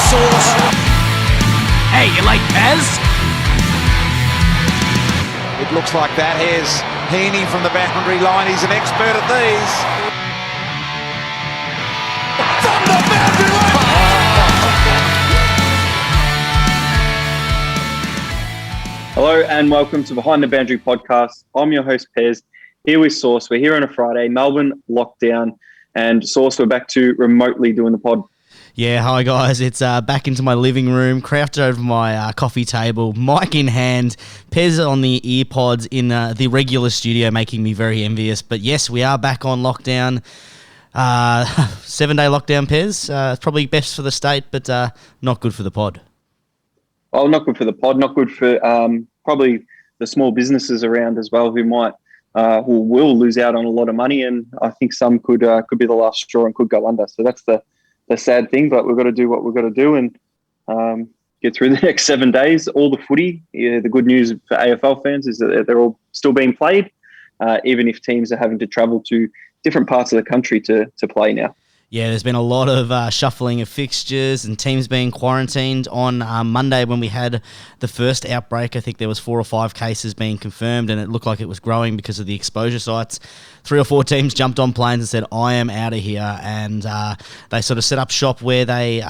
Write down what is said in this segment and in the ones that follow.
Sauce. Hey, you like Pez? It looks like that. Here's Heaney from the boundary line. He's an expert at these. From the boundary line! Hello and welcome to Behind the Boundary podcast. I'm your host, Pez, here with Sauce. We're here on a Friday, Melbourne lockdown, and Sauce, we're back to remotely doing the pod. Yeah, hi guys. It's back into my living room, crouched over my coffee table, mic in hand, Pez on the ear pods in the regular studio, making me very envious. But yes, we are back on lockdown. 7-day lockdown, Pez. It's probably best for the state, but not good for the pod. Oh, not good for the pod, not good for probably the small businesses around as well who might who will lose out on a lot of money, and I think some could be the last straw and could go under. So that's the sad thing, but we've got to do what we've got to do and get through the next 7 days. All the footy, the good news for AFL fans is that they're all still being played, even if teams are having to travel to different parts of the country to play now. Yeah, there's been a lot of shuffling of fixtures and teams being quarantined. On Monday when we had the first outbreak, I think there was 4 or 5 cases being confirmed, and it looked like it was growing because of the exposure sites. 3 or 4 teams jumped on planes and said, I am out of here, and they sort of set up shop where they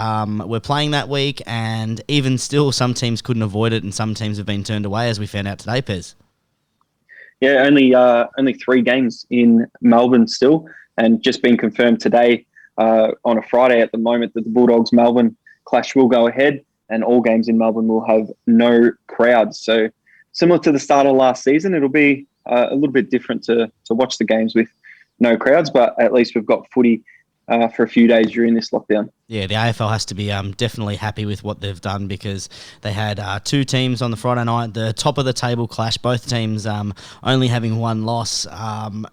were playing that week, and even still some teams couldn't avoid it and some teams have been turned away, as we found out today, Pez. Yeah, only 3 games in Melbourne still, and just been confirmed today on a Friday at the moment that the Bulldogs Melbourne clash will go ahead, and all games in Melbourne will have no crowds. So similar to the start of last season, it'll be a little bit different to watch the games with no crowds, but at least we've got footy for a few days during this lockdown. Yeah, the AFL has to be definitely happy with what they've done, because they had 2 teams on the Friday night, the top of the table clash, both teams only having 1 loss,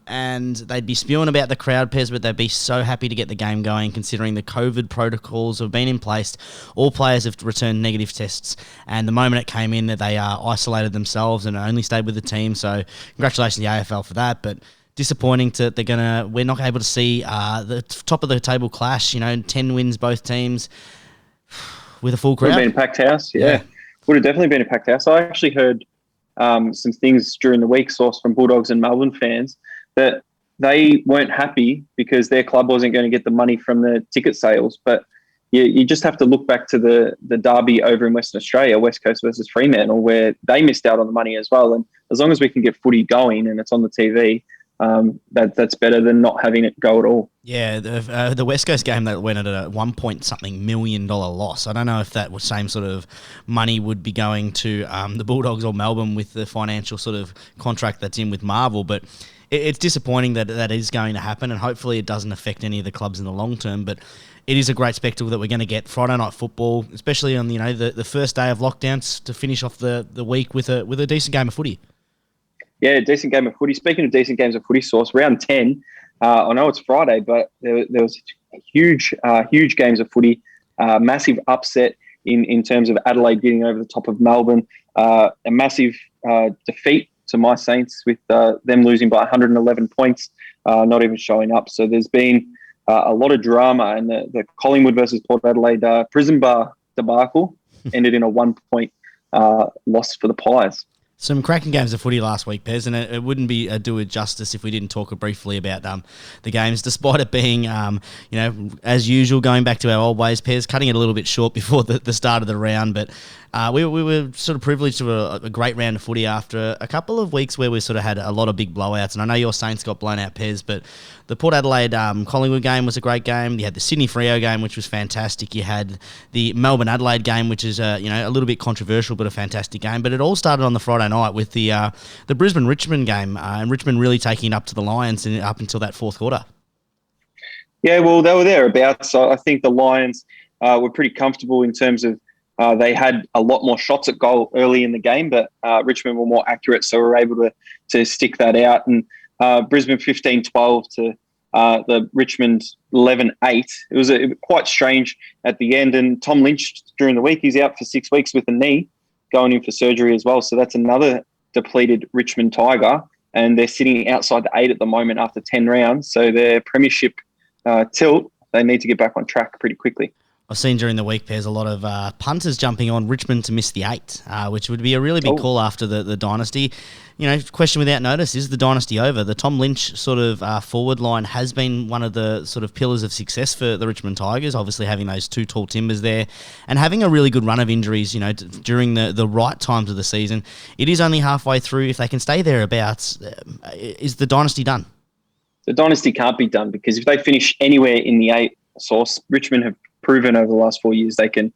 and they'd be spewing about the crowd, Pez, but they'd be so happy to get the game going considering the COVID protocols have been in place. All players have returned negative tests, and the moment it came in that they isolated themselves and only stayed with the team, so congratulations to the AFL for that. But disappointing we're not able to see the top of the table clash, 10 wins both teams with a full crowd. Would have been a packed house, yeah. Would have definitely been a packed house. I actually heard some things during the week, sourced from Bulldogs and Melbourne fans, that they weren't happy because their club wasn't going to get the money from the ticket sales. But you just have to look back to the derby over in Western Australia, West Coast versus Fremantle, where they missed out on the money as well. And as long as we can get footy going and it's on the TV, that's better than not having it go at all. Yeah, the West Coast game that went at a $1 million loss. I don't know if that was same sort of money would be going to the Bulldogs or Melbourne with the financial sort of contract that's in with Marvel, but it's disappointing that is going to happen, and hopefully it doesn't affect any of the clubs in the long term. But it is a great spectacle that we're going to get Friday night football, especially on the first day of lockdowns, to finish off the week with a decent game of footy. Yeah, decent game of footy. Speaking of decent games of footy, Source, round 10, I know it's Friday, but there was huge games of footy, massive upset in terms of Adelaide getting over the top of Melbourne, a massive defeat to my Saints with them losing by 111 points, not even showing up. So there's been a lot of drama, and the Collingwood versus Port Adelaide prison bar debacle ended in a 1-point loss for the Pies. Some cracking games of footy last week, Pez, and it wouldn't be do it justice if we didn't talk briefly about the games, despite it being, as usual, going back to our old ways, Pez, cutting it a little bit short before the start of the round, but we were sort of privileged to a great round of footy after a couple of weeks where we sort of had a lot of big blowouts, and I know your Saints got blown out, Pez, but the Port Adelaide Collingwood game was a great game. You had the Sydney Freo game, which was fantastic. You had the Melbourne Adelaide game, which is a little bit controversial, but a fantastic game. But it all started on the Friday night with the Brisbane Richmond game, and Richmond really taking it up to the Lions and up until that fourth quarter. Yeah, well, they were thereabouts. So I think the Lions were pretty comfortable in terms of they had a lot more shots at goal early in the game, but Richmond were more accurate, so we were able to stick that out. And Brisbane 15-12 to the Richmond 11-8. It was quite strange at the end. And Tom Lynch, during the week, he's out for 6 weeks with a knee, going in for surgery as well. So that's another depleted Richmond Tiger. And they're sitting outside the 8 at the moment after 10 rounds. So their premiership tilt, they need to get back on track pretty quickly. I've seen during the week there's a lot of punters jumping on Richmond to miss the 8, which would be a really big call after the dynasty. Question without notice, is the dynasty over? The Tom Lynch sort of forward line has been one of the sort of pillars of success for the Richmond Tigers, obviously having those 2 tall timbers there and having a really good run of injuries, during the right times of the season. It is only halfway through. If they can stay thereabouts, is the dynasty done? The dynasty can't be done because if they finish anywhere in the 8 source, Richmond have proven over the last 4 years they can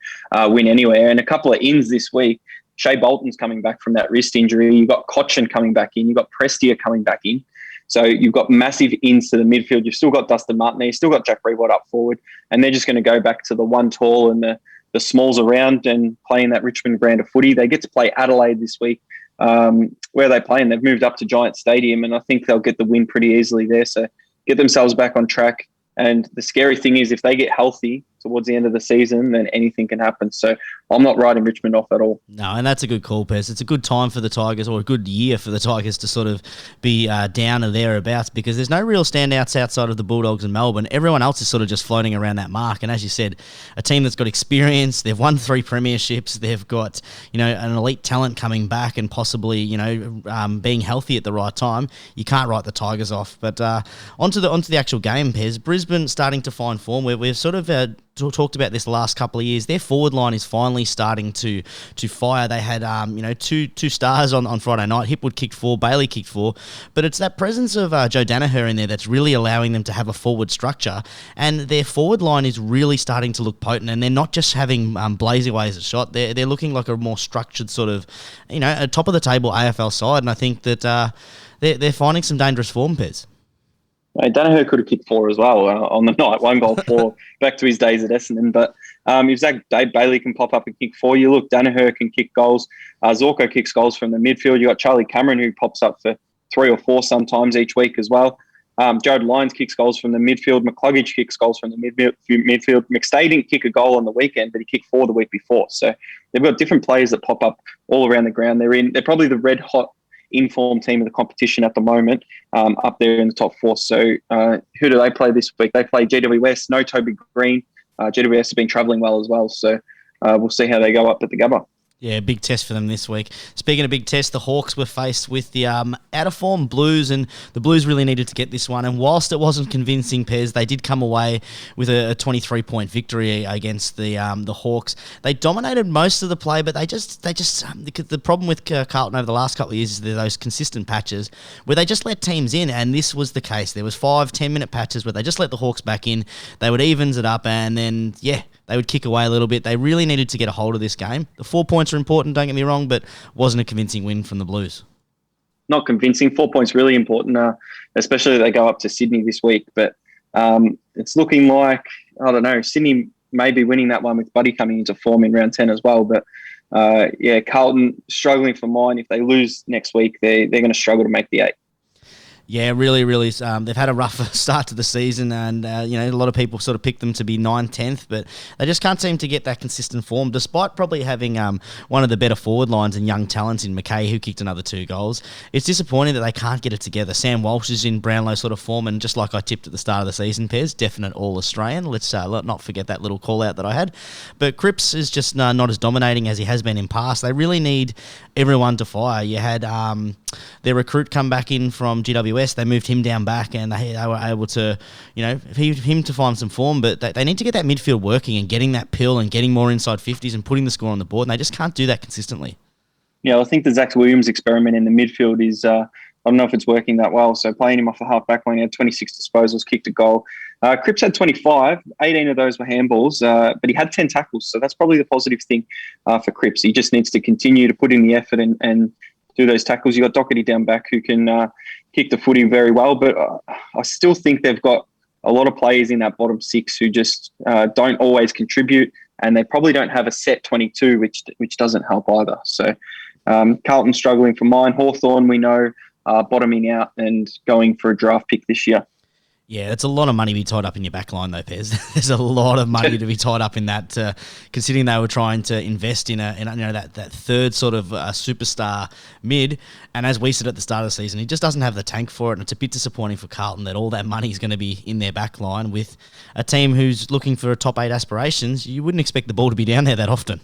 win anywhere. And a couple of ins this week. Shea Bolton's coming back from that wrist injury. You've got Cochin coming back in. You've got Prestia coming back in. So you've got massive ins to the midfield. You've still got Dustin Martin. You've still got Jack Rewott up forward. And they're just going to go back to the one tall and the smalls around and playing that Richmond brand of footy. They get to play Adelaide this week. Where are they playing? They've moved up to Giant Stadium, and I think they'll get the win pretty easily there. So get themselves back on track. And the scary thing is if they get healthy towards the end of the season, then anything can happen. So I'm not writing Richmond off at all. No, and that's a good call, Pez. It's a good time for the Tigers, or a good year for the Tigers to sort of be down or thereabouts, because there's no real standouts outside of the Bulldogs and Melbourne. Everyone else is sort of just floating around that mark. And as you said, a team that's got experience, they've won 3 premierships, they've got, an elite talent coming back and possibly, being healthy at the right time. You can't write the Tigers off. But onto the actual game, Pez. Brisbane starting to find form. We've sort of talked about this the last couple of years. Their forward line is finally starting to fire. They had two stars on Friday night. Hipwood kicked 4, Bailey kicked 4, but it's that presence of Joe Danaher in there that's really allowing them to have a forward structure, and their forward line is really starting to look potent, and they're not just having blaze away as a shot. They're looking like a more structured sort of a top of the table AFL side, and I think that they're finding some dangerous form, Pez. Danaher could have kicked 4 as well on the night. 1 goal, 4, back to his days at Essendon. But if Zach Bailey can pop up and kick 4, you look, Danaher can kick goals. Zorko kicks goals from the midfield. You got Charlie Cameron who pops up for 3 or 4 sometimes each week as well. Jared Lyons kicks goals from the midfield. McCluggage kicks goals from the midfield. McStay didn't kick a goal on the weekend, but he kicked 4 the week before. So they've got different players that pop up all around the ground. They're probably the red hot inform team of the competition at the moment, up there in the top 4. So who do they play this week? They play GWS, no Toby Green. GWS has been travelling well as well, so we'll see how they go up at the Gabba. Yeah, big test for them this week. Speaking of big tests, the Hawks were faced with the out-of-form Blues, and the Blues really needed to get this one. And whilst it wasn't convincing, Pez, they did come away with a 23-point victory against the Hawks. They dominated most of the play, but they just the problem with Carlton over the last couple of years is those consistent patches where they just let teams in, and this was the case. There was 5-10-minute patches where they just let the Hawks back in. They would evens it up, and then they would kick away a little bit. They really needed to get a hold of this game. The 4 points are important, don't get me wrong, but wasn't a convincing win from the Blues. Not convincing. 4 points really important, especially if they go up to Sydney this week. But it's looking like, I don't know, Sydney may be winning that one with Buddy coming into form in round 10 as well. But Carlton struggling for mine. If they lose next week, they're going to struggle to make the 8. Yeah, really, really. They've had a rough start to the season, and a lot of people sort of picked them to be 9th, 10th, but they just can't seem to get that consistent form, despite probably having one of the better forward lines and young talents in McKay, who kicked another 2 goals. It's disappointing that they can't get it together. Sam Walsh is in Brownlow sort of form, and just like I tipped at the start of the season, Pez, definite All-Australian. Let's not forget that little call-out that I had. But Cripps is just not as dominating as he has been in past. They really need everyone to fire. You had their recruit come back in from GWS. They moved him down back, and they were able to, him to find some form. But they need to get that midfield working and getting that pill and getting more inside 50s and putting the score on the board. And they just can't do that consistently. Yeah, I think the Zach Williams experiment in the midfield is, I don't know if it's working that well. So playing him off the half-back line, he had 26 disposals, kicked a goal. Cripps had 25, 18 of those were handballs, but he had 10 tackles. So that's probably the positive thing for Cripps. He just needs to continue to put in the effort and do those tackles. You got Doherty down back who can kick the footy very well, but I still think they've got a lot of players in that bottom 6 who just don't always contribute, and they probably don't have a set 22, which doesn't help either. So Carlton struggling for mine. Hawthorn, we know, bottoming out and going for a draft pick this year. Yeah, it's a lot of money to be tied up in your back line, though, Pez. There's a lot of money to be tied up in that, considering they were trying to invest in that third sort of superstar mid. And as we said at the start of the season, he just doesn't have the tank for it. And it's a bit disappointing for Carlton that all that money is going to be in their back line with a team who's looking for a top 8 aspirations. You wouldn't expect the ball to be down there that often.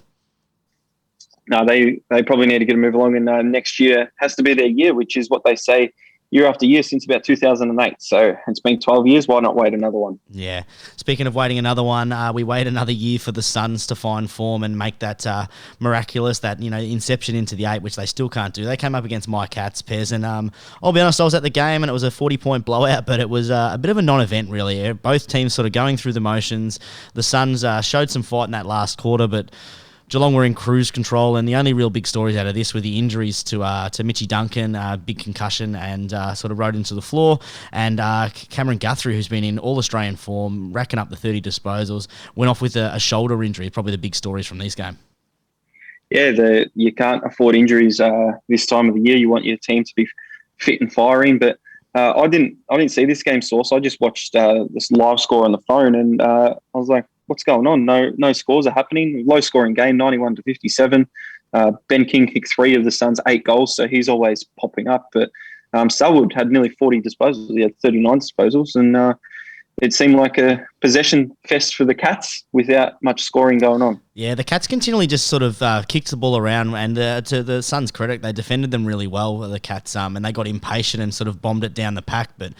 No, they probably need to get a move along, and next year has to be their year, which is what they say year after year since about 2008. So it's been 12 years. Why not wait another one? Yeah. Speaking of waiting another one, we wait another year for the Suns to find form and make that miraculous, that inception into the 8, which they still can't do. They came up against my Cats, Pez, and I'll be honest, I was at the game and it was a 40-point blowout, but it was a bit of a non-event, really. Both teams sort of going through the motions. The Suns showed some fight in that last quarter, but Geelong were in cruise control, and the only real big stories out of this were the injuries to Mitchie Duncan, big concussion, and sort of rode into the floor, and Cameron Guthrie, who's been in all-Australian form, racking up the 30 disposals, went off with a shoulder injury, probably the big stories from this game. Yeah, you can't afford injuries this time of the year. You want your team to be fit and firing, but I didn't see this game, Source. I just watched this live score on the phone, and I was like, what's going on? No scores are happening. Low scoring game, 91-57. Ben King kicked 3 of the Suns' 8 goals, so he's always popping up. But Selwood had nearly 40 disposals. He had 39 disposals, and it seemed like a possession fest for the Cats without much scoring going on. Yeah, the Cats continually just sort of kicked the ball around, and to the Suns' credit, they defended them really well, the Cats, and they got impatient and sort of bombed it down the pack, but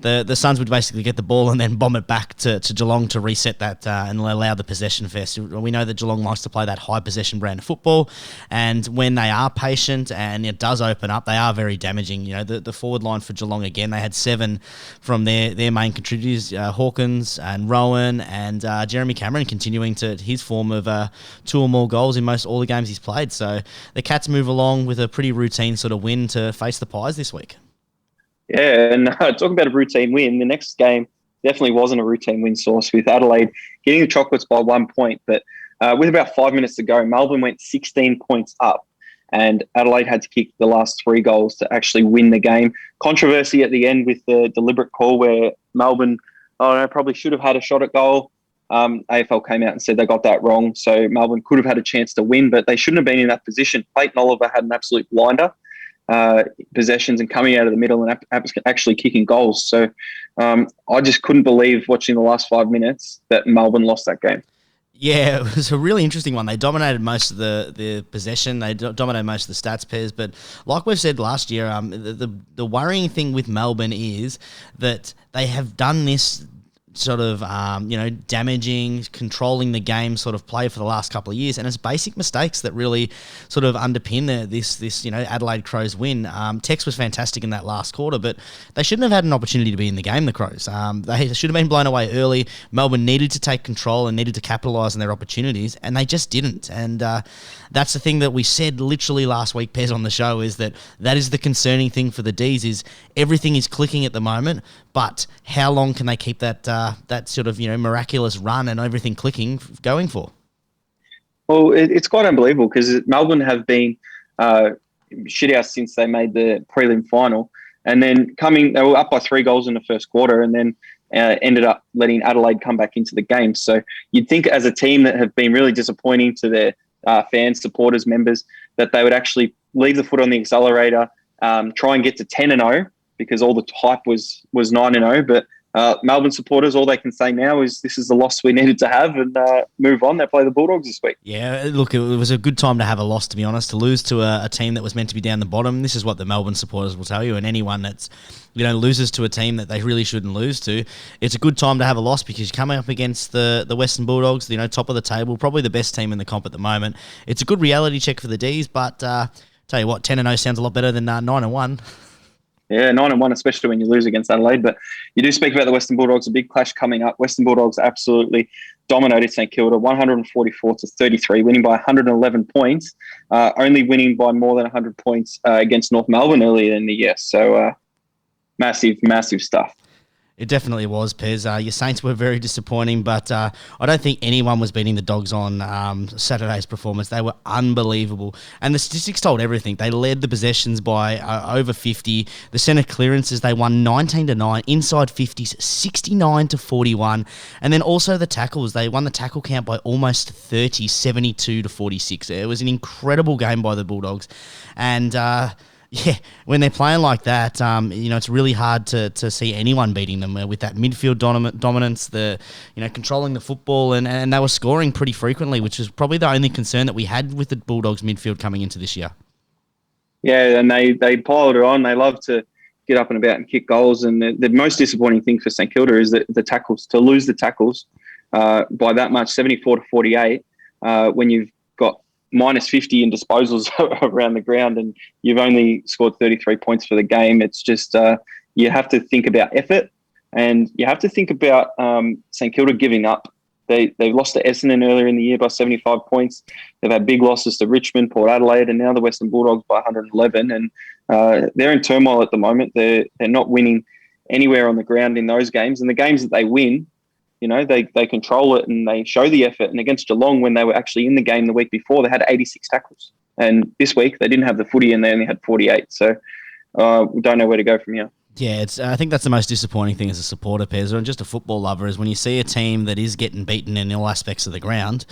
the Suns would basically get the ball and then bomb it back to Geelong to reset that and allow the possession fest. We know that Geelong likes to play that high possession brand of football, and when they are patient and it does open up, they are very damaging. The forward line for Geelong, again, they had 7 from their main contributors, Hawkins and Rowan and Jeremy Cameron continuing to his form of 2 or more goals in most all the games he's played. So the Cats move along with a pretty routine sort of win to face the Pies this week. Yeah, and talking about a routine win, the next game definitely wasn't a routine win, Source, with Adelaide getting the Chocolates by 1 point. But with about 5 minutes to go, Melbourne went 16 points up, and Adelaide had to kick the last 3 goals to actually win the game. Controversy at the end with the deliberate call where Melbourne, probably should have had a shot at goal. AFL came out and said they got that wrong, so Melbourne could have had a chance to win, but they shouldn't have been in that position. Clayton Oliver had an absolute blinder, possessions and coming out of the middle and actually kicking goals. So I just couldn't believe watching the last 5 minutes that Melbourne lost that game. Yeah, it was a really interesting one. They dominated most of the possession. They dominated most of the stats pairs. But like we've said last year, the worrying thing with Melbourne is that they have done this sort of, damaging, controlling the game sort of play for the last couple of years. And it's basic mistakes that really sort of underpin this Adelaide Crows win. Tex was fantastic in that last quarter, but they shouldn't have had an opportunity to be in the game, the Crows. They should have been blown away early. Melbourne needed to take control and needed to capitalise on their opportunities, and they just didn't. And that's the thing that we said literally last week, Pez, on the show, is that is the concerning thing for the Ds, is everything is clicking at the moment, but how long can they keep that sort of miraculous run and everything clicking going for? Well, it's quite unbelievable because Melbourne have been shit out since they made the prelim final, and then they were up by 3 goals in the first quarter, and then ended up letting Adelaide come back into the game. So you'd think as a team that have been really disappointing to their fans, supporters, members, that they would actually leave the foot on the accelerator, try and get to 10-0 because all the hype was 9-0, but Melbourne supporters, all they can say now is this is the loss we needed to have and move on. They play the Bulldogs this week. Yeah, look, it was a good time to have a loss, to be honest, to lose to a team that was meant to be down the bottom. This is what the Melbourne supporters will tell you, and anyone that's loses to a team that they really shouldn't lose to. It's a good time to have a loss because you're coming up against the Western Bulldogs, top of the table, probably the best team in the comp at the moment. It's a good reality check for the Ds, but tell you what, 10-0 sounds a lot better than 9-1. Yeah, 9-1, especially when you lose against Adelaide. But you do speak about the Western Bulldogs, a big clash coming up. Western Bulldogs absolutely dominated St Kilda, 144-33, winning by 111 points, only winning by more than 100 points against North Melbourne earlier in the year. So massive, massive stuff. It definitely was, Pez. Your Saints were very disappointing, but I don't think anyone was beating the Dogs on Saturday's performance. They were unbelievable. And the statistics told everything. They led the possessions by over 50. The centre clearances, they won 19-9. Inside 50s, 69-41. And then also the tackles. They won the tackle count by almost 30, 72-46. It was an incredible game by the Bulldogs. And... yeah, when they're playing like that, it's really hard to see anyone beating them with that midfield dominance, controlling the football, and they were scoring pretty frequently, which is probably the only concern that we had with the Bulldogs midfield coming into this year. Yeah, and they piled it on. They love to get up and about and kick goals. And the most disappointing thing for St Kilda is that the tackles, to lose the tackles by that much, 74-48, when you've got minus 50 in disposals around the ground and you've only scored 33 points for the game. It's just you have to think about effort, and you have to think about St Kilda giving up. They lost to Essendon earlier in the year by 75 points. They've had big losses to Richmond, Port Adelaide, and now the Western Bulldogs by 111. And they're in turmoil at the moment. They're not winning anywhere on the ground in those games. And the games that they win, they control it and they show the effort. And against Geelong, when they were actually in the game the week before, they had 86 tackles. And this week, they didn't have the footy and they only had 48. So we don't know where to go from here. Yeah, I think that's the most disappointing thing as a supporter, Pez, or just a football lover, is when you see a team that is getting beaten in all aspects of the ground,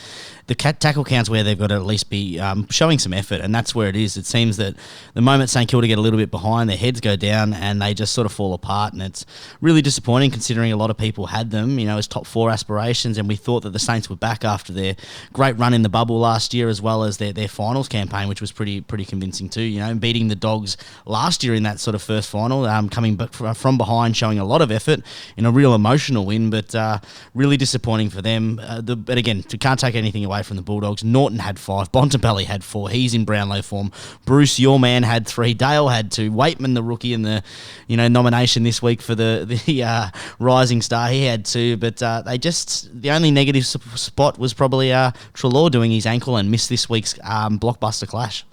the tackle counts where they've got to at least be showing some effort, and that's where it is. It seems that the moment St Kilda get a little bit behind, their heads go down and they just sort of fall apart, and it's really disappointing considering a lot of people had them, as top four aspirations, and we thought that the Saints were back after their great run in the bubble last year, as well as their finals campaign, which was pretty convincing too, beating the Dogs last year in that sort of first final, coming from behind, showing a lot of effort in a real emotional win, but really disappointing for them. But again, you can't take anything away from the Bulldogs. Norton had 5, Bontempelli had 4. He's in Brownlow form. Bruce, your man, had 3. Dale had 2. Waitman, the rookie in the nomination this week for the Rising Star, he had 2. But the only negative spot was probably Treloar doing his ankle and missed this week's blockbuster clash.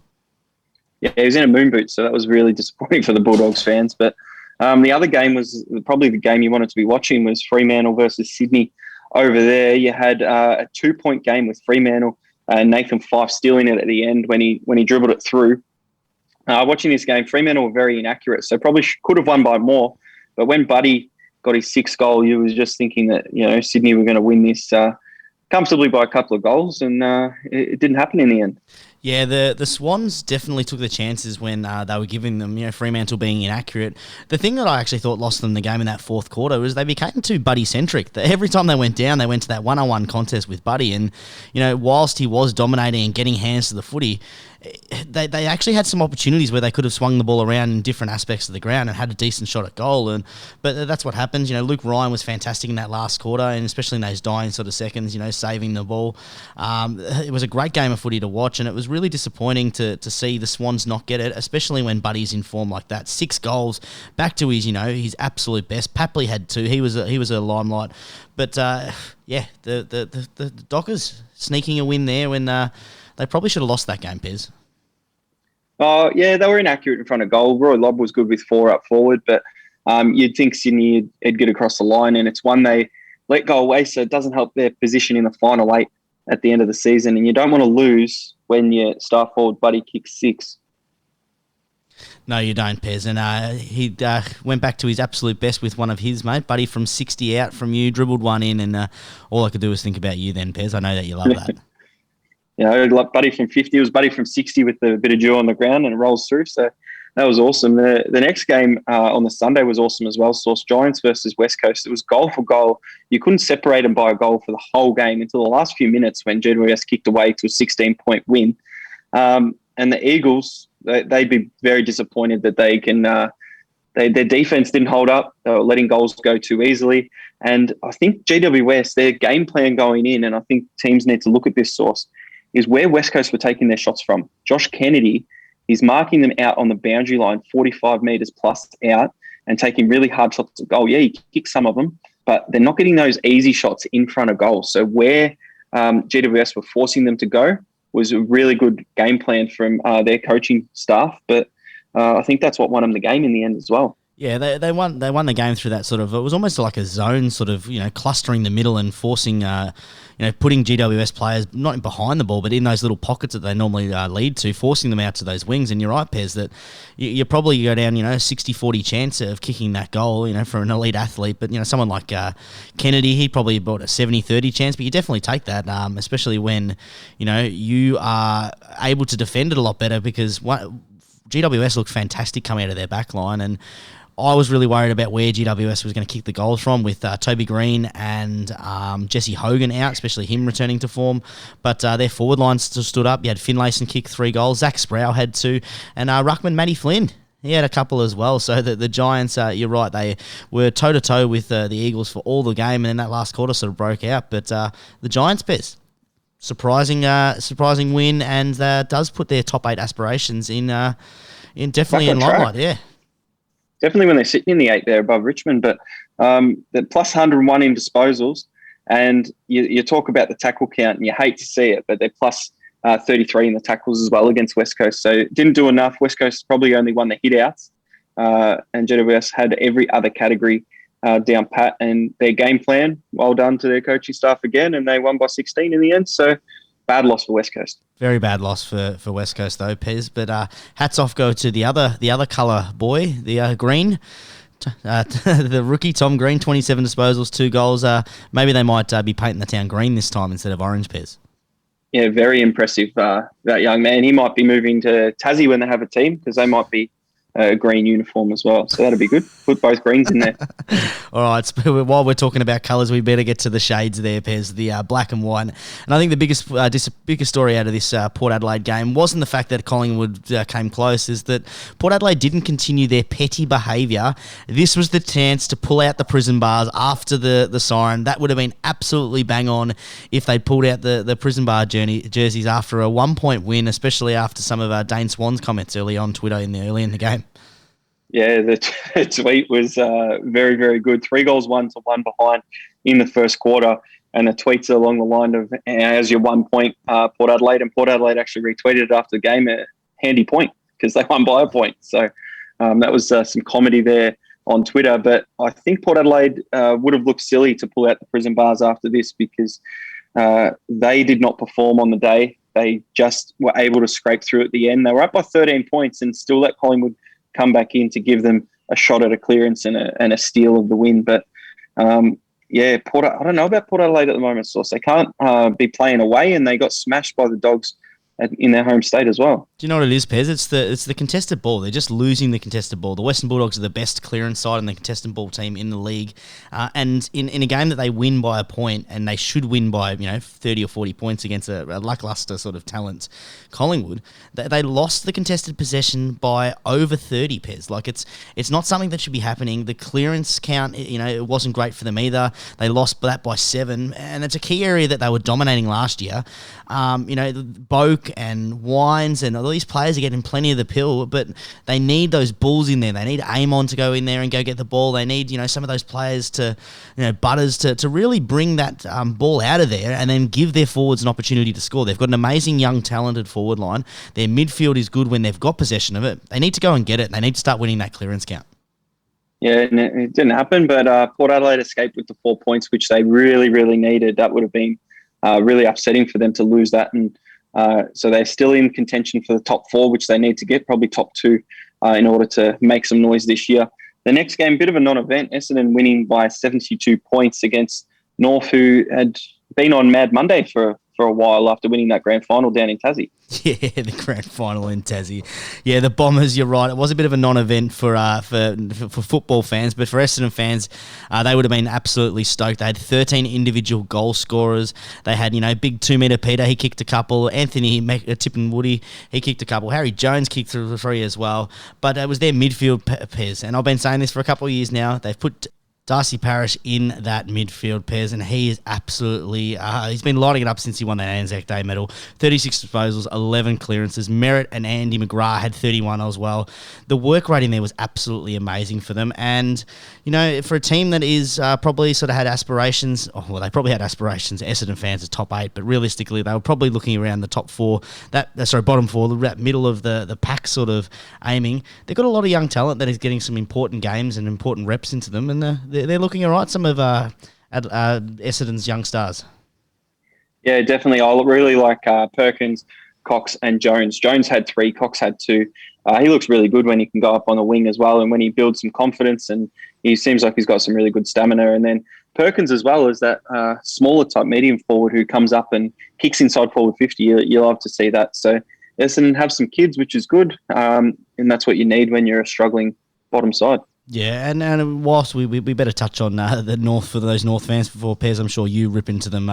Yeah, he was in a moon boot, so that was really disappointing for the Bulldogs fans. But the other game was probably the game you wanted to be watching, was Fremantle versus Sydney. Over there, you had a 2-point game with Fremantle. Nathan Fyfe stealing it at the end when he dribbled it through. Watching this game, Fremantle were very inaccurate, so probably could have won by more. But when Buddy got his 6th goal, you was just thinking that Sydney were going to win this comfortably by a couple of goals, and it didn't happen in the end. Yeah, the Swans definitely took the chances when they were giving them, Fremantle being inaccurate. The thing that I actually thought lost them the game in that fourth quarter was they became too Buddy-centric. Every time they went down, they went to that one-on-one contest with Buddy, and, whilst he was dominating and getting hands to the footy, they actually had some opportunities where they could have swung the ball around in different aspects of the ground and had a decent shot at goal. But that's what happens. Luke Ryan was fantastic in that last quarter, and especially in those dying sort of seconds, saving the ball. It was a great game of footy to watch, and it was really disappointing to see the Swans not get it, especially when Buddy's in form like that. 6 goals, back to his his absolute best. Papley had 2. He was a limelight. But the Dockers sneaking a win there when they probably should have lost that game, Pez. Oh, yeah, they were inaccurate in front of goal. Roy Lobb was good with 4 up forward, but you'd think Sydney would get across the line, and it's one they let go away, so it doesn't help their position in the final 8 at the end of the season. And you don't want to lose when your star forward Buddy kicks 6. No, you don't, Pez. And he went back to his absolute best with one of his, mate. Buddy from 60 out from you, dribbled one in, and all I could do was think about you then, Pez. I know that you love that. Like Buddy from 50. It was Buddy from 60 with a bit of dew on the ground, and it rolls through. So that was awesome. The next game on the Sunday was awesome as well. Source Giants versus West Coast. It was goal for goal. You couldn't separate them by a goal for the whole game until the last few minutes when GWS kicked away to a 16-point win. And the Eagles, they'd be very disappointed that they can. Their defense didn't hold up. They were letting goals go too easily. And I think GWS, their game plan going in, and I think teams need to look at this, Source, is where West Coast were taking their shots from. Josh Kennedy is marking them out on the boundary line, 45 metres plus out, and taking really hard shots at goal. Yeah, he kicks some of them, but they're not getting those easy shots in front of goal. So where GWS were forcing them to go was a really good game plan from their coaching staff. But I think that's what won them the game in the end as well. Yeah, they won the game through that sort of, it was almost like a zone sort of, clustering the middle and forcing, putting GWS players not behind the ball, but in those little pockets that they normally lead to, forcing them out to those wings. And you're right, Pez, that you probably go down, 60-40 chance of kicking that goal, for an elite athlete. But, someone like Kennedy, he probably brought a 70-30 chance, but you definitely take that, especially when, you are able to defend it a lot better, because GWS looked fantastic coming out of their back line, and I was really worried about where GWS was going to kick the goals from, with Toby Green and Jesse Hogan out, especially him returning to form. But their forward line still stood up. You had Finlayson kick 3 goals. Zach Sproul had 2. And Ruckman Matty Flynn, he had a couple as well. So the Giants, you're right, they were toe-to-toe with the Eagles for all the game, and then that last quarter sort of broke out. But the Giants, Bez, surprising win, and does put their top 8 aspirations in definitely in limelight. Yeah. Definitely when they're sitting in the 8 there above Richmond, but the plus 101 in disposals, and you talk about the tackle count, and you hate to see it, but they're plus 33 in the tackles as well against West Coast. So didn't do enough. West Coast probably only won the hit-outs, and GWS had every other category down pat, and their game plan, well done to their coaching staff again, and they won by 16 in the end. So bad loss for West Coast. Very bad loss for West Coast though, Pez. But hats off go to the other colour boy, the green, the rookie Tom Green, 27 disposals, 2 goals. Maybe they might be painting the town green this time instead of orange, Pez. Yeah, very impressive. That young man. He might be moving to Tassie when they have a team, because they might be a green uniform as well. So that'd be good. Put both greens in there. All right. So while we're talking about colours, we better get to the shades there, Pez, the black and white. And I think the biggest story out of this Port Adelaide game wasn't the fact that Collingwood came close, is that Port Adelaide didn't continue their petty behaviour. This was the chance to pull out the prison bars after the siren. That would have been absolutely bang on if they'd pulled out the prison bar jerseys after a 1-point win, especially after some of Dane Swan's comments early on Twitter early in the game. Yeah, the tweet was very, very good. 3 goals, 1 to 1 behind in the first quarter. And the tweets are along the line of, as your 1 point, Port Adelaide. And Port Adelaide actually retweeted it after the game, a handy point, because they won by a point. So that was some comedy there on Twitter. But I think Port Adelaide would have looked silly to pull out the prison bars after this, because they did not perform on the day. They just were able to scrape through at the end. They were up by 13 points and still let Collingwood come back in to give them a shot at a clearance and a steal of the win. But I don't know about Port Adelaide at the moment, Sauce. They can't be playing away, and they got smashed by the Dogs in their home state as well. Do you know what it is, Pez? It's the contested ball. They're just losing the contested ball. The Western Bulldogs are the best clearance side and the contested ball team in the league. And in a game that they win by a point, and they should win by 30 or 40 points against a lackluster sort of talent, Collingwood, they lost the contested possession by over 30, Pez. Like it's not something that should be happening. The clearance count, it wasn't great for them either. They lost that by 7, and it's a key area that they were dominating last year. Boak and Wines and all these players are getting plenty of the pill, but they need those bulls in there. They need Amon to go in there and go get the ball. They need, some of those players to, Butters to really bring that ball out of there and then give their forwards an opportunity to score. They've got an amazing young talented forward line. Their midfield is good when they've got possession of it. They need to go and get it. They need to start winning that clearance count. Yeah, and it didn't happen, but Port Adelaide escaped with the 4 points, which they really, really needed. That would have been really upsetting for them to lose that, and so they're still in contention for the top 4, which they need to get, probably top 2, in order to make some noise this year. The next game, bit of a non-event, Essendon winning by 72 points against North, who had been on Mad Monday for a while after winning that grand final down in Tassie. Yeah, the grand final in Tassie. Yeah, the Bombers, you're right. It was a bit of a non-event for football fans, but for Essendon fans, they would have been absolutely stoked. They had 13 individual goal scorers. They had, big 2-metre Peter, he kicked a couple. Anthony Tippenwoody, he kicked a couple. Harry Jones kicked through 3 as well. But it was their midfield, Pez. And I've been saying this for a couple of years now. They've put Darcy Parish in that midfield, Pairs, and he is absolutely... he's been lighting it up since he won that Anzac Day medal. 36 disposals, 11 clearances. Merritt and Andy McGrath had 31 as well. The work rate in there was absolutely amazing for them. And, for a team that is probably sort of had aspirations... Oh, well, they probably had aspirations, Essendon fans, as top 8, but realistically, they were probably looking around the top 4, bottom 4, the middle of the pack sort of aiming. They've got a lot of young talent that is getting some important games and important reps into them, and they're looking all right, some of Essendon's young stars. Yeah, definitely. I really like Perkins, Cox and Jones. Jones had 3, Cox had 2. He looks really good when he can go up on the wing as well, and when he builds some confidence, and he seems like he's got some really good stamina. And then Perkins as well is that smaller type medium forward who comes up and kicks inside forward 50. You love to see that. So Essendon have some kids, which is good, and that's what you need when you're a struggling bottom side. Yeah, and whilst we better touch on the North for those North fans before, Pairs, I'm sure you rip into them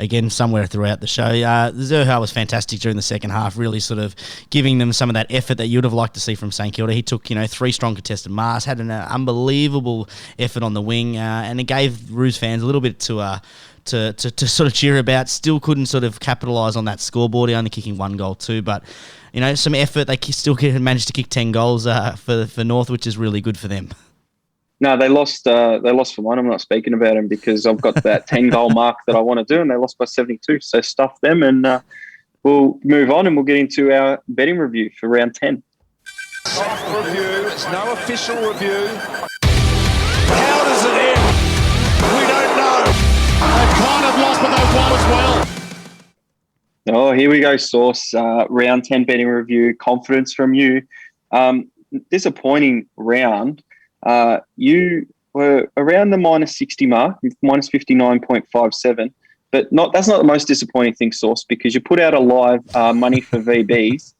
again somewhere throughout the show. Zerha was fantastic during the second half, really sort of giving them some of that effort that you'd have liked to see from St Kilda. He took 3 strong contested marks, had an unbelievable effort on the wing, and it gave Roos fans a little bit to sort of cheer about. Still couldn't sort of capitalise on that scoreboard, only kicking 1 goal too, but some effort. They still managed to kick 10 goals for North, which is really good for them. No, they lost for one. I'm not speaking about them because I've got that 10 goal mark that I want to do, and they lost by 72. So stuff them, and we'll move on and we'll get into our betting review for round 10. Soft review. It's no official review. How does it end? We don't know. They've kind of lost, but they've won as well. Oh, here we go, Sauce. Round 10 betting review. Confidence from you. Disappointing round. You were around the minus 60 mark, minus 59.57. But that's not the most disappointing thing, Sauce, because you put out a live money for VBs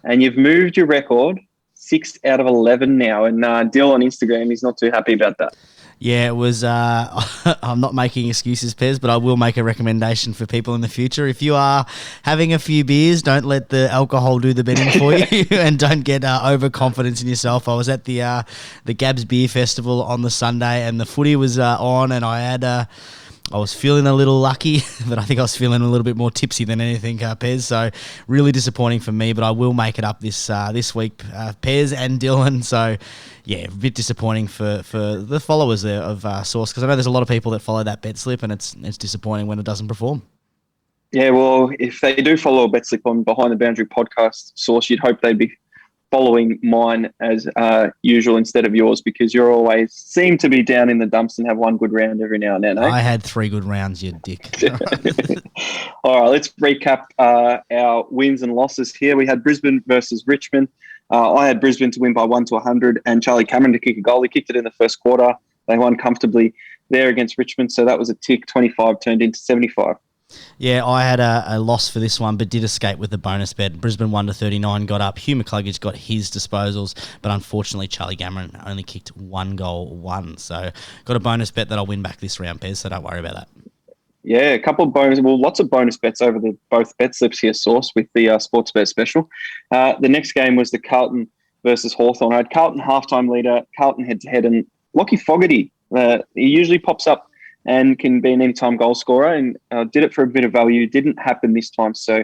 and you've moved your record 6 out of 11 now. And Dill on Instagram, he's not too happy about that. Yeah, it was... I'm not making excuses, Pez, but I will make a recommendation for people in the future. If you are having a few beers, don't let the alcohol do the betting for you and don't get overconfidence in yourself. I was at the Gabs Beer Festival on the Sunday and the footy was on, and I was feeling a little lucky, but I think I was feeling a little bit more tipsy than anything, Pez. So really disappointing for me, but I will make it up this week, Pez and Dylan. So yeah, a bit disappointing for the followers there of Source, because I know there's a lot of people that follow that betslip, and it's disappointing when it doesn't perform. Yeah, well, if they do follow a betslip on Behind the Boundary podcast, Source, you'd hope they'd be following mine as usual instead of yours, because you always seem to be down in the dumps and have one good round every now and then. Eh? I had 3 good rounds, you dick. All right, let's recap our wins and losses here. We had Brisbane versus Richmond. I had Brisbane to win by 1-100 and Charlie Cameron to kick a goal. He kicked it in the first quarter. They won comfortably there against Richmond, so that was a tick. 25 turned into 75. Yeah, I had a loss for this one, but did escape with the bonus bet. Brisbane 1-39 got up. Hugh McCluggage got his disposals, but unfortunately Charlie Cameron only kicked 1 goal, 1. So got a bonus bet that I'll win back this round, Pez, so don't worry about that. Yeah, a couple of lots of bonus bets over both bet slips here, Source, with the sports bet special. The next game was the Carlton versus Hawthorn. I had Carlton halftime leader, Carlton head-to-head, and Lockie Fogarty, he usually pops up and can be an anytime goal scorer, and did it for a bit of value. Didn't happen this time, so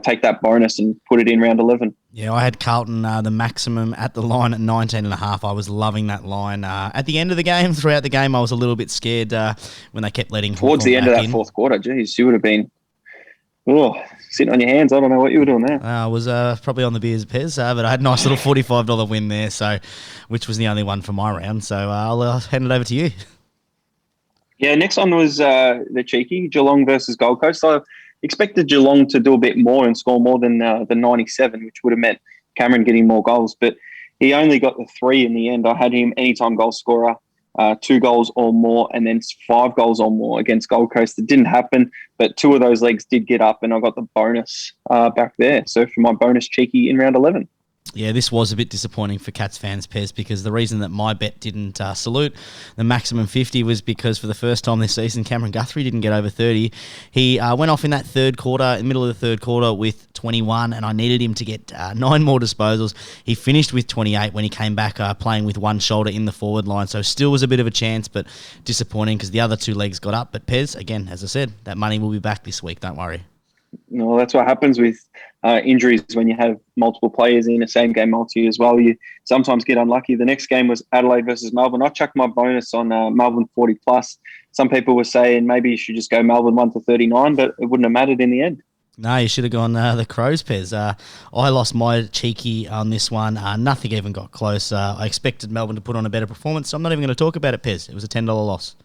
take that bonus and put it in round 11. Yeah, I had Carlton the maximum at the line at 19.5. I was loving that line. At the end of the game, throughout the game, I was a little bit scared when they kept letting towards Hawthorn the end of that fourth quarter. Geez, you would have been sitting on your hands. I don't know what you were doing there. I was probably on the beers, Pez, but I had a nice little $45 win there, so which was the only one for my round. So I'll hand it over to you. Yeah, next one was the cheeky, Geelong versus Gold Coast. I expected Geelong to do a bit more and score more than the 97, which would have meant Cameron getting more goals, but he only got the 3 in the end. I had him anytime goal scorer, 2 goals or more, and then 5 goals or more against Gold Coast. It didn't happen, but 2 of those legs did get up, and I got the bonus back there. So for my bonus cheeky in round 11. Yeah, this was a bit disappointing for Cats fans, Pez, because the reason that my bet didn't salute the maximum 50 was because for the first time this season, Cameron Guthrie didn't get over 30. He went off in that third quarter, in the middle of the third quarter, with 21, and I needed him to get 9 more disposals. He finished with 28 when he came back playing with one shoulder in the forward line, so still was a bit of a chance, but disappointing because the other two legs got up. But Pez, again, as I said, that money will be back this week, don't worry. No, that's what happens with injuries when you have multiple players in a same game multi as well. You sometimes get unlucky. The next game was Adelaide versus Melbourne. I chucked my bonus on Melbourne 40 plus. Some people were saying maybe you should just go Melbourne 1 to 39, but it wouldn't have mattered in the end. No, you should have gone the Crows, Pez. I lost my cheeky on this one. Nothing even got close. I expected Melbourne to put on a better performance, so I'm not even going to talk about it, Pez. It was a $10 loss.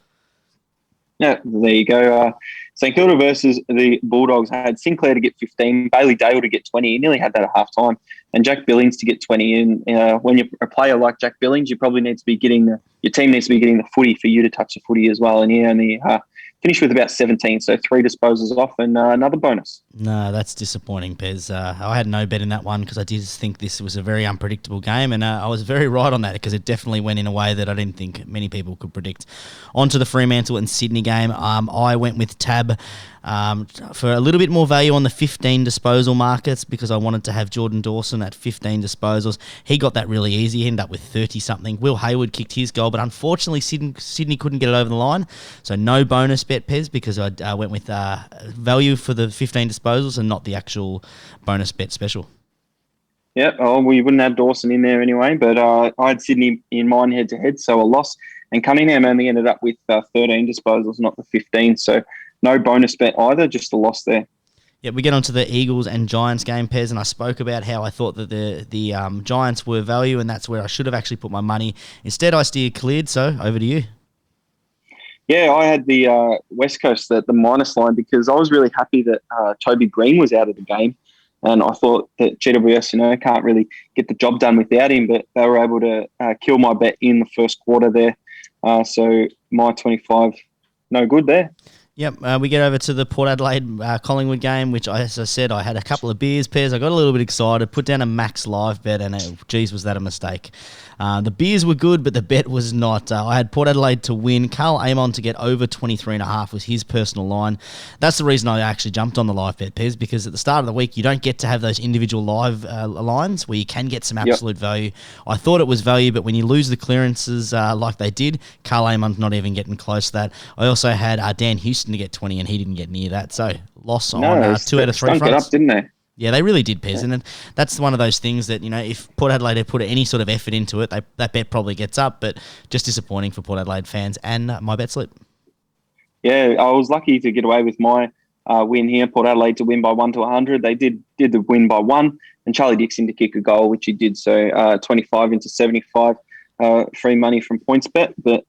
Yeah, there you go. St Kilda versus the Bulldogs. I had Sinclair to get 15, Bailey Dale to get 20. He nearly had that at half time, and Jack Billings to get 20. And when you're a player like Jack Billings, you probably need to be getting your team needs to be getting the footy for you to touch the footy as well. And he only finished with about 17, so 3 disposals off and another bonus. No, that's disappointing, Pez. I had no bet in that one because I did think this was a very unpredictable game, and I was very right on that because it definitely went in a way that I didn't think many people could predict. On to the Fremantle and Sydney game. I went with Tab for a little bit more value on the 15 disposal markets because I wanted to have Jordan Dawson at 15 disposals. He got that really easy. He ended up with 30-something. Will Hayward kicked his goal, but unfortunately Sydney couldn't get it over the line, so no bonus bet, Pez, because I went with value for the 15 disposals and not the actual bonus bet special. Yeah, we wouldn't have Dawson in there anyway, but I had Sydney in mine head-to-head, so a loss. And Cunningham only ended up with 13 disposals, not the 15, so no bonus bet either, just a loss there. Yeah, we get on to the Eagles and Giants game, Pez, and I spoke about how I thought that the Giants were value, and that's where I should have actually put my money. Instead, I steered cleared, so over to you. Yeah, I had the West Coast at the minus line because I was really happy that Toby Green was out of the game. And I thought that GWS, can't really get the job done without him, but they were able to kill my bet in the first quarter there. So my 25, no good there. Yep, we get over to the Port Adelaide Collingwood game, which, as I said, I had a couple of beers, Pairs. I got a little bit excited, put down a max live bet, and geez, was that a mistake. The beers were good, but the bet was not. I had Port Adelaide to win. Carl Amon to get over 23.5 was his personal line. That's the reason I actually jumped on the live bet, Pez, because at the start of the week, you don't get to have those individual live lines where you can get some absolute value. I thought it was value, but when you lose the clearances like they did, Carl Amon's not even getting close to that. I also had Dan Houston to get 20, and he didn't get near that. So loss on 2 out of 3 fronts. It up, didn't they? Yeah, they really did, Pez. Yeah. And that's one of those things that, if Port Adelaide had put any sort of effort into it, that bet probably gets up, but just disappointing for Port Adelaide fans and my bet slip. Yeah, I was lucky to get away with my win here. Port Adelaide to win by 1 to 100. They did the win by 1, and Charlie Dixon to kick a goal, which he did. So 25 into 75. Free money from PointsBet, but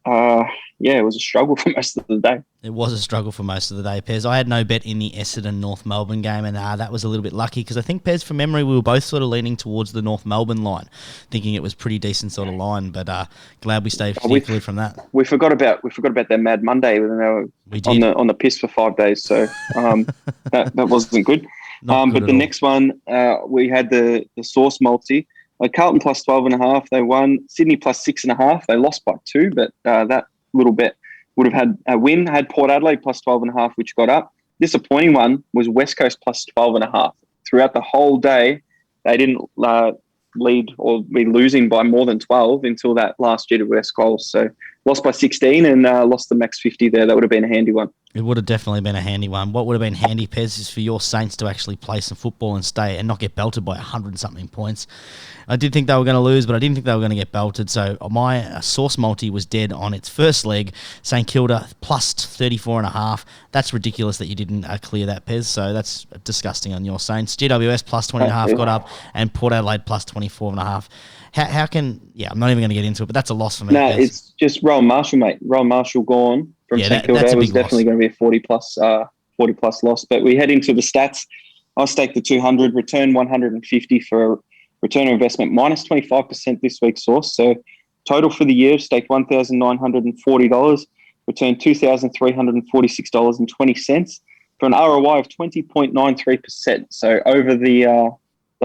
it was a struggle for most of the day. It was a struggle for most of the day, Pez. I had no bet in the Essendon North Melbourne game, and that was a little bit lucky because I think, Pez, from memory, we were both sort of leaning towards the North Melbourne line, thinking it was pretty decent sort of line, but glad we stayed clear from that. We forgot about that Mad Monday when they were on the piss for 5 days, so that wasn't good. But the next one, we had the Source multi. Carlton plus 12.5, they won. Sydney plus 6.5, they lost by 2, but that little bet would have had a win. Had Port Adelaide plus 12.5, which got up. Disappointing one was West Coast plus 12.5. Throughout the whole day, they didn't lead or be losing by more than 12 until that last GWS goal. So lost by 16 and lost the max 50 there. That would have been a handy one. It would have definitely been a handy one. What would have been handy, Pez, is for your Saints to actually play some football and stay and not get belted by 100-something points. I did think they were going to lose, but I didn't think they were going to get belted. So my Source multi was dead on its first leg. St Kilda plus 34.5. That's ridiculous that you didn't clear that, Pez. So that's disgusting on your Saints. GWS plus 20.5 got up, and Port Adelaide plus 24.5. How can... Yeah, I'm not even going to get into it, but that's a loss for me. No, Pez. It's just Rowan Marshall, mate. Rowan Marshall gone from St Kilda. That was definitely going to be a 40-plus loss. But we head into the stats. I staked the 200, return 150 for a return on investment minus 25% this week's Source. So total for the year, staked $1,940, returned $2,346.20 for an ROI of 20.93%. So over the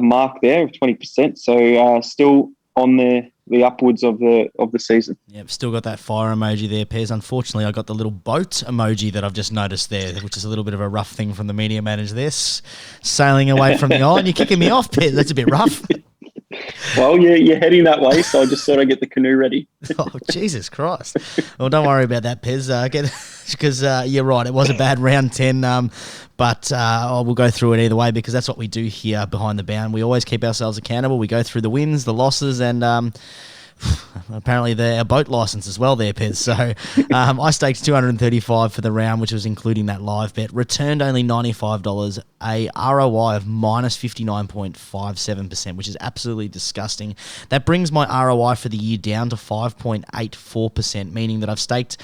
mark there of 20%. So still on the upwards of the season. Yep, still got that fire emoji there, Pez. Unfortunately, I got the little boat emoji that I've just noticed there, which is a little bit of a rough thing from the media manager there. Sailing away from the island. You're kicking me off, Pez. That's a bit rough. Well, you're heading that way, so I just thought I'd get the canoe ready. Oh, Jesus Christ. Well, don't worry about that, Pez, because you're right. It was a bad round 10, but we'll go through it either way because that's what we do here behind the bound. We always keep ourselves accountable. We go through the wins, the losses, and apparently our boat license as well there, Pez. So I staked $235 for the round, which was including that live bet. Returned only $95, a ROI of minus 59.57%, which is absolutely disgusting. That brings my ROI for the year down to 5.84%, meaning that I've staked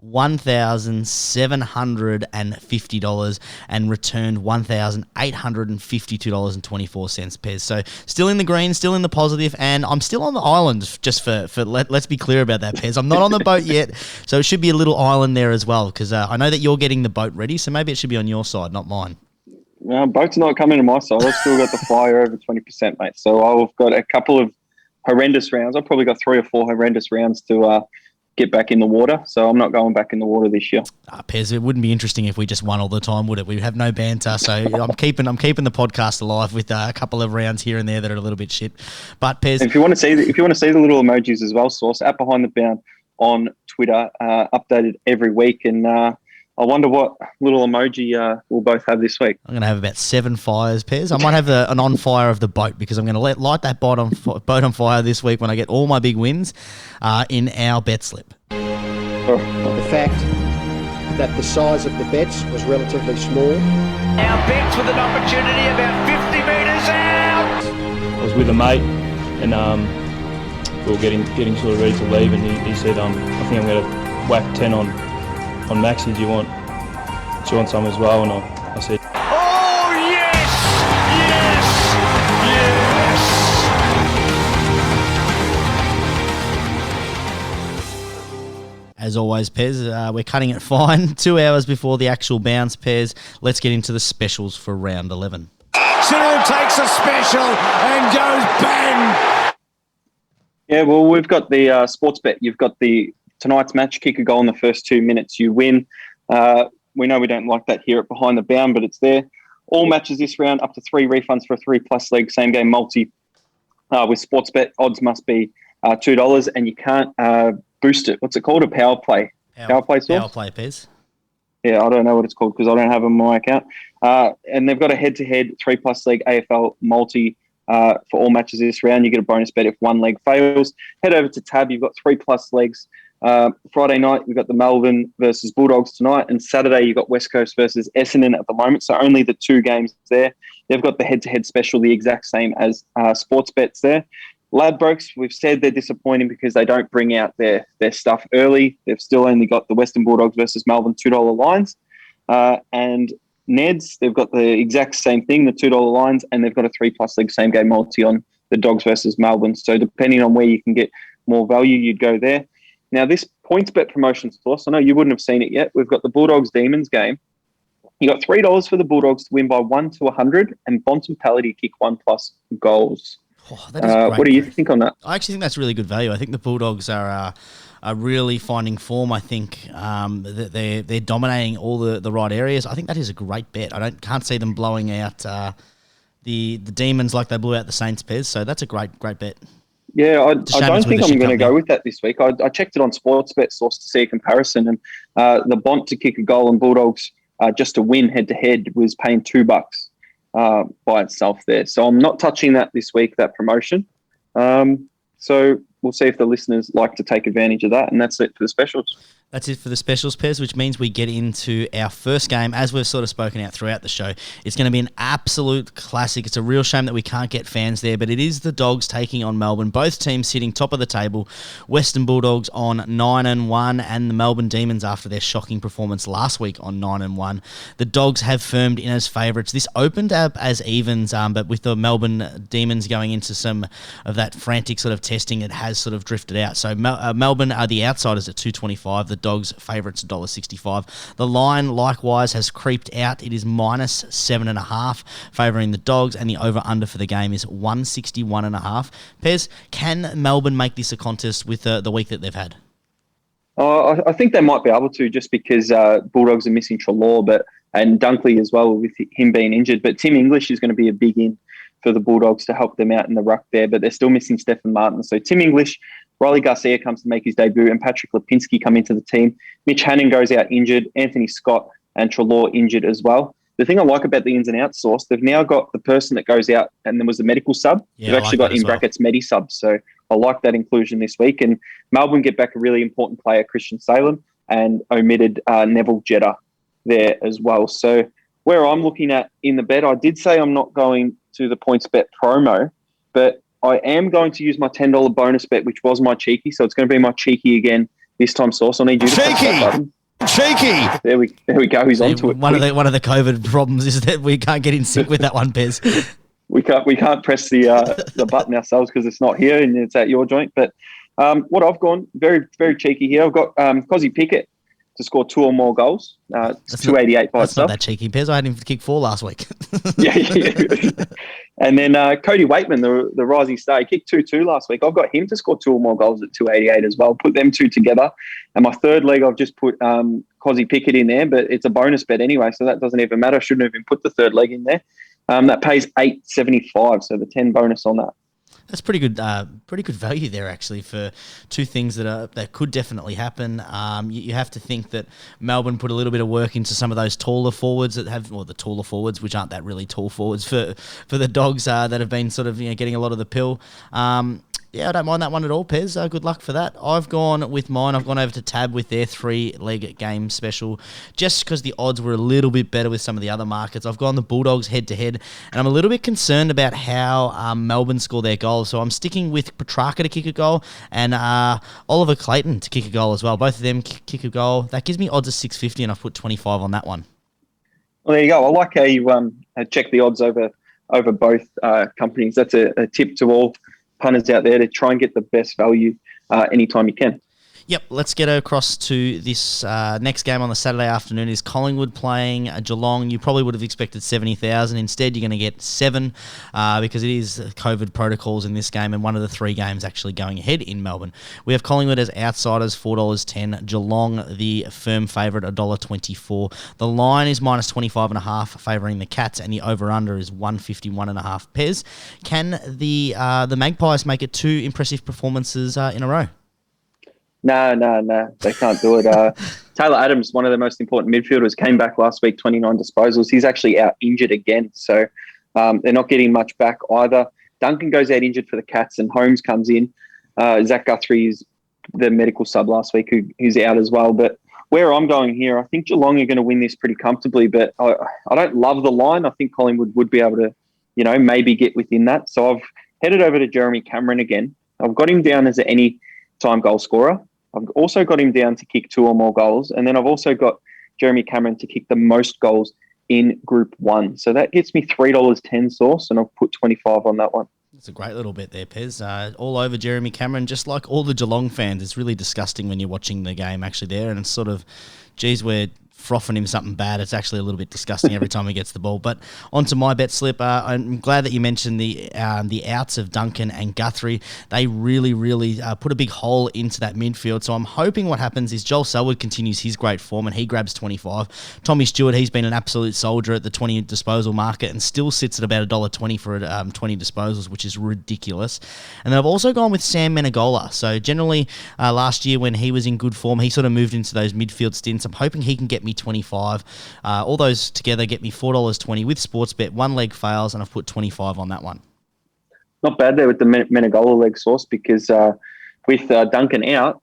$1,750 and returned $1,852.24, Pez. So still in the green, still in the positive, and I'm still on the island, just for let's be clear about that, Pez. I'm not on the boat yet, so it should be a little island there as well, because I know that you're getting the boat ready, so maybe it should be on your side, not mine. Well, boat's not coming to my side. I've still got the fire over 20%, mate. So I've got a couple of horrendous rounds. I've probably got 3 or 4 horrendous rounds to get back in the water, so I'm not going back in the water this year. Pez, it wouldn't be interesting if we just won all the time, would it? We'd have no banter, so I'm keeping the podcast alive with a couple of rounds here and there that are a little bit shit. But Pez, if you want to see the little emojis as well, Source at Behind the Bound on Twitter, updated every week, and I wonder what little emoji we'll both have this week. I'm going to have about 7 fires, Pez. I might have an on fire of the boat because I'm going to light that boat on fire this week when I get all my big wins in our bet slip. The fact that the size of the bets was relatively small. Our bets with an opportunity about 50 metres out. I was with a mate and we were getting sort of ready to leave, and he said, I think I'm going to whack 10 on Maxi, do you want some as well? And I said, Oh, yes! Yes! As always, Pez, we're cutting it fine. 2 hours before the actual bounce, Pez. Let's get into the specials for round 11. Cyril takes a special and goes bang! Yeah, well, we've got the sports bet. You've got tonight's match, kick a goal in the first 2 minutes, you win. We know we don't like that here at Behind the Bound, but it's there. All matches this round, up to 3 refunds for a 3+ leg, same game multi. With sports bet, odds must be $2, and you can't boost it. What's it called? A power play. Power play source? Power play, Pez. Yeah, I don't know what it's called because I don't have it on my account. And they've got a head-to-head 3+ leg AFL multi for all matches this round. You get a bonus bet if 1 leg fails. Head over to Tab. You've got 3+ legs. Friday night, we've got the Melbourne versus Bulldogs tonight, and Saturday you've got West Coast versus Essendon at the moment, so only the 2 games there. They've got the head-to-head special, the exact same as sports bets there. Ladbrokes, we've said they're disappointing because they don't bring out their stuff early. They've still only got the Western Bulldogs versus Melbourne $2 lines. And Neds, they've got the exact same thing, the $2 lines, and they've got a 3+ leg same game multi on the Dogs versus Melbourne. So depending on where you can get more value, you'd go there. Now, this points bet promotion source, I know you wouldn't have seen it yet. We've got the Bulldogs-Demons game. You got $3 for the Bulldogs to win by 1 to 100 and Bontempelli to kick 1+ goals. Oh, that is great. What do you think on that? I actually think that's really good value. I think the Bulldogs are really finding form. I think that they're dominating all the right areas. I think that is a great bet. I can't see them blowing out the Demons like they blew out the Saints, Pez. So that's a great bet. Yeah, I don't think I'm going to go with that this week. I checked it on Sportsbet Source to see a comparison, and the Bont to kick a goal and Bulldogs just to win head-to-head was paying $2 by itself there. So I'm not touching that this week, that promotion. So we'll see if the listeners like to take advantage of that, and that's it for the specials. That's it for the specials, Pez, which means we get into our first game. As we've sort of spoken out throughout the show, it's going to be an absolute classic. It's a real shame that we can't get fans there, but it is the Dogs taking on Melbourne. Both teams sitting top of the table. Western Bulldogs on 9-1, and the Melbourne Demons after their shocking performance last week on 9-1. The Dogs have firmed in as favourites. This opened up as evens, but with the Melbourne Demons going into some of that frantic sort of testing, it has has sort of drifted out. So Melbourne are the outsiders at $2.25. The Dogs favourites $1.65. The line likewise has creeped out. It is minus 7.5, favouring the Dogs, and the over-under for the game is 161.5. Pez, can Melbourne make this a contest with the week that they've had? I think they might be able to, just because Bulldogs are missing Treloar, and Dunkley as well, with him being injured. But Tim English is going to be a big in for the Bulldogs to help them out in the ruck there. But they're still missing Stephen Martin. So Tim English, Riley Garcia comes to make his debut, and Patrick Lipinski come into the team. Mitch Hannon goes out injured. Anthony Scott and Treloar injured as well. The thing I like about the ins and outs source, they've now got the person that goes out and then was the medical sub. Yeah, they've actually got in brackets Medi sub. So I like that inclusion this week. And Melbourne get back a really important player, Christian Salem, and omitted Neville Jetta there as well. So where I'm looking at in the bet, I did say I'm not going to the points bet promo, but I am going to use my $10 bonus bet, which was my cheeky. So it's going to be my cheeky again this time, Source. I need you to press that button. Cheeky. There we go. He's onto it. One of the COVID problems is that we can't get in sync with that one, Pez. We can't press the button ourselves because it's not here and it's at your joint. But what I've gone very, very cheeky here. I've got Cozzy Pickett to score 2 or more goals. It's 288 by that's itself. Not that cheeky, Pez. I had him to kick 4 last week. yeah. And then Cody Waitman, the rising star, he kicked 2-2 last week. I've got him to score 2 or more goals at 288 as well. Put them two together. And my third leg, I've just put Cozzy Pickett in there, but it's a bonus bet anyway, so that doesn't even matter. I shouldn't have even put the third leg in there. That pays $8.75, so the 10 bonus on that. That's pretty good value there, actually, for two things that could definitely happen. You have to think that Melbourne put a little bit of work into some of those taller forwards the taller forwards, which aren't that really tall forwards for the Dogs that have been sort of getting a lot of the pill. Yeah, I don't mind that one at all, Pez. Good luck for that. I've gone with mine. I've gone over to Tab with their 3-leg game special, just because the odds were a little bit better with some of the other markets. I've gone the Bulldogs head-to-head, and I'm a little bit concerned about how Melbourne score their goals. So I'm sticking with Petrarca to kick a goal and Oliver Clayton to kick a goal as well. Both of them kick a goal. That gives me odds of 650, and I've put 25 on that one. Well, there you go. I like how you check the odds over both companies. That's a tip to all punters out there to try and get the best value anytime you can. Yep, let's get across to this next game on the Saturday afternoon. Is Collingwood playing Geelong? You probably would have expected 70,000. Instead, you're going to get 7 because it is COVID protocols in this game, and one of the 3 games actually going ahead in Melbourne. We have Collingwood as outsiders, $4.10. Geelong, the firm favourite, $1.24. The line is minus 25.5, favouring the Cats, and the over-under is 151.5. Pez, can the Magpies make it 2 impressive performances in a row? No. They can't do it. Taylor Adams, one of the most important midfielders, came back last week, 29 disposals. He's actually out injured again, so they're not getting much back either. Duncan goes out injured for the Cats, and Holmes comes in. Zach Guthrie is the medical sub last week, who's out as well. But where I'm going here, I think Geelong are going to win this pretty comfortably, but I don't love the line. I think Collingwood would be able to, maybe get within that. So I've headed over to Jeremy Cameron again. I've got him down as an any-time goal scorer. I've also got him down to kick 2 or more goals. And then I've also got Jeremy Cameron to kick the most goals in Group 1. So that gets me $3.10 Source, and I've put 25 on that one. It's a great little bit there, Pez. All over Jeremy Cameron, just like all the Geelong fans. It's really disgusting when you're watching the game actually there, and it's sort of, geez, we're frothing him something bad. It's actually a little bit disgusting every time he gets the ball. But onto my bet slip. I'm glad that you mentioned the outs of Duncan and Guthrie. They really put a big hole into that midfield. So I'm hoping what happens is Joel Selwood continues his great form and he grabs 25. Tommy Stewart, he's been an absolute soldier at the 20 disposal market and still sits at about $1.20 for 20 disposals, which is ridiculous. And then I've also gone with Sam Menegola. So generally last year when he was in good form, he sort of moved into those midfield stints. I'm hoping he can get me 25. All those together get me $4.20 with Sportsbet. One leg fails, and I've put 25 on that one. Not bad there with the Menegola leg Source, because with Duncan out,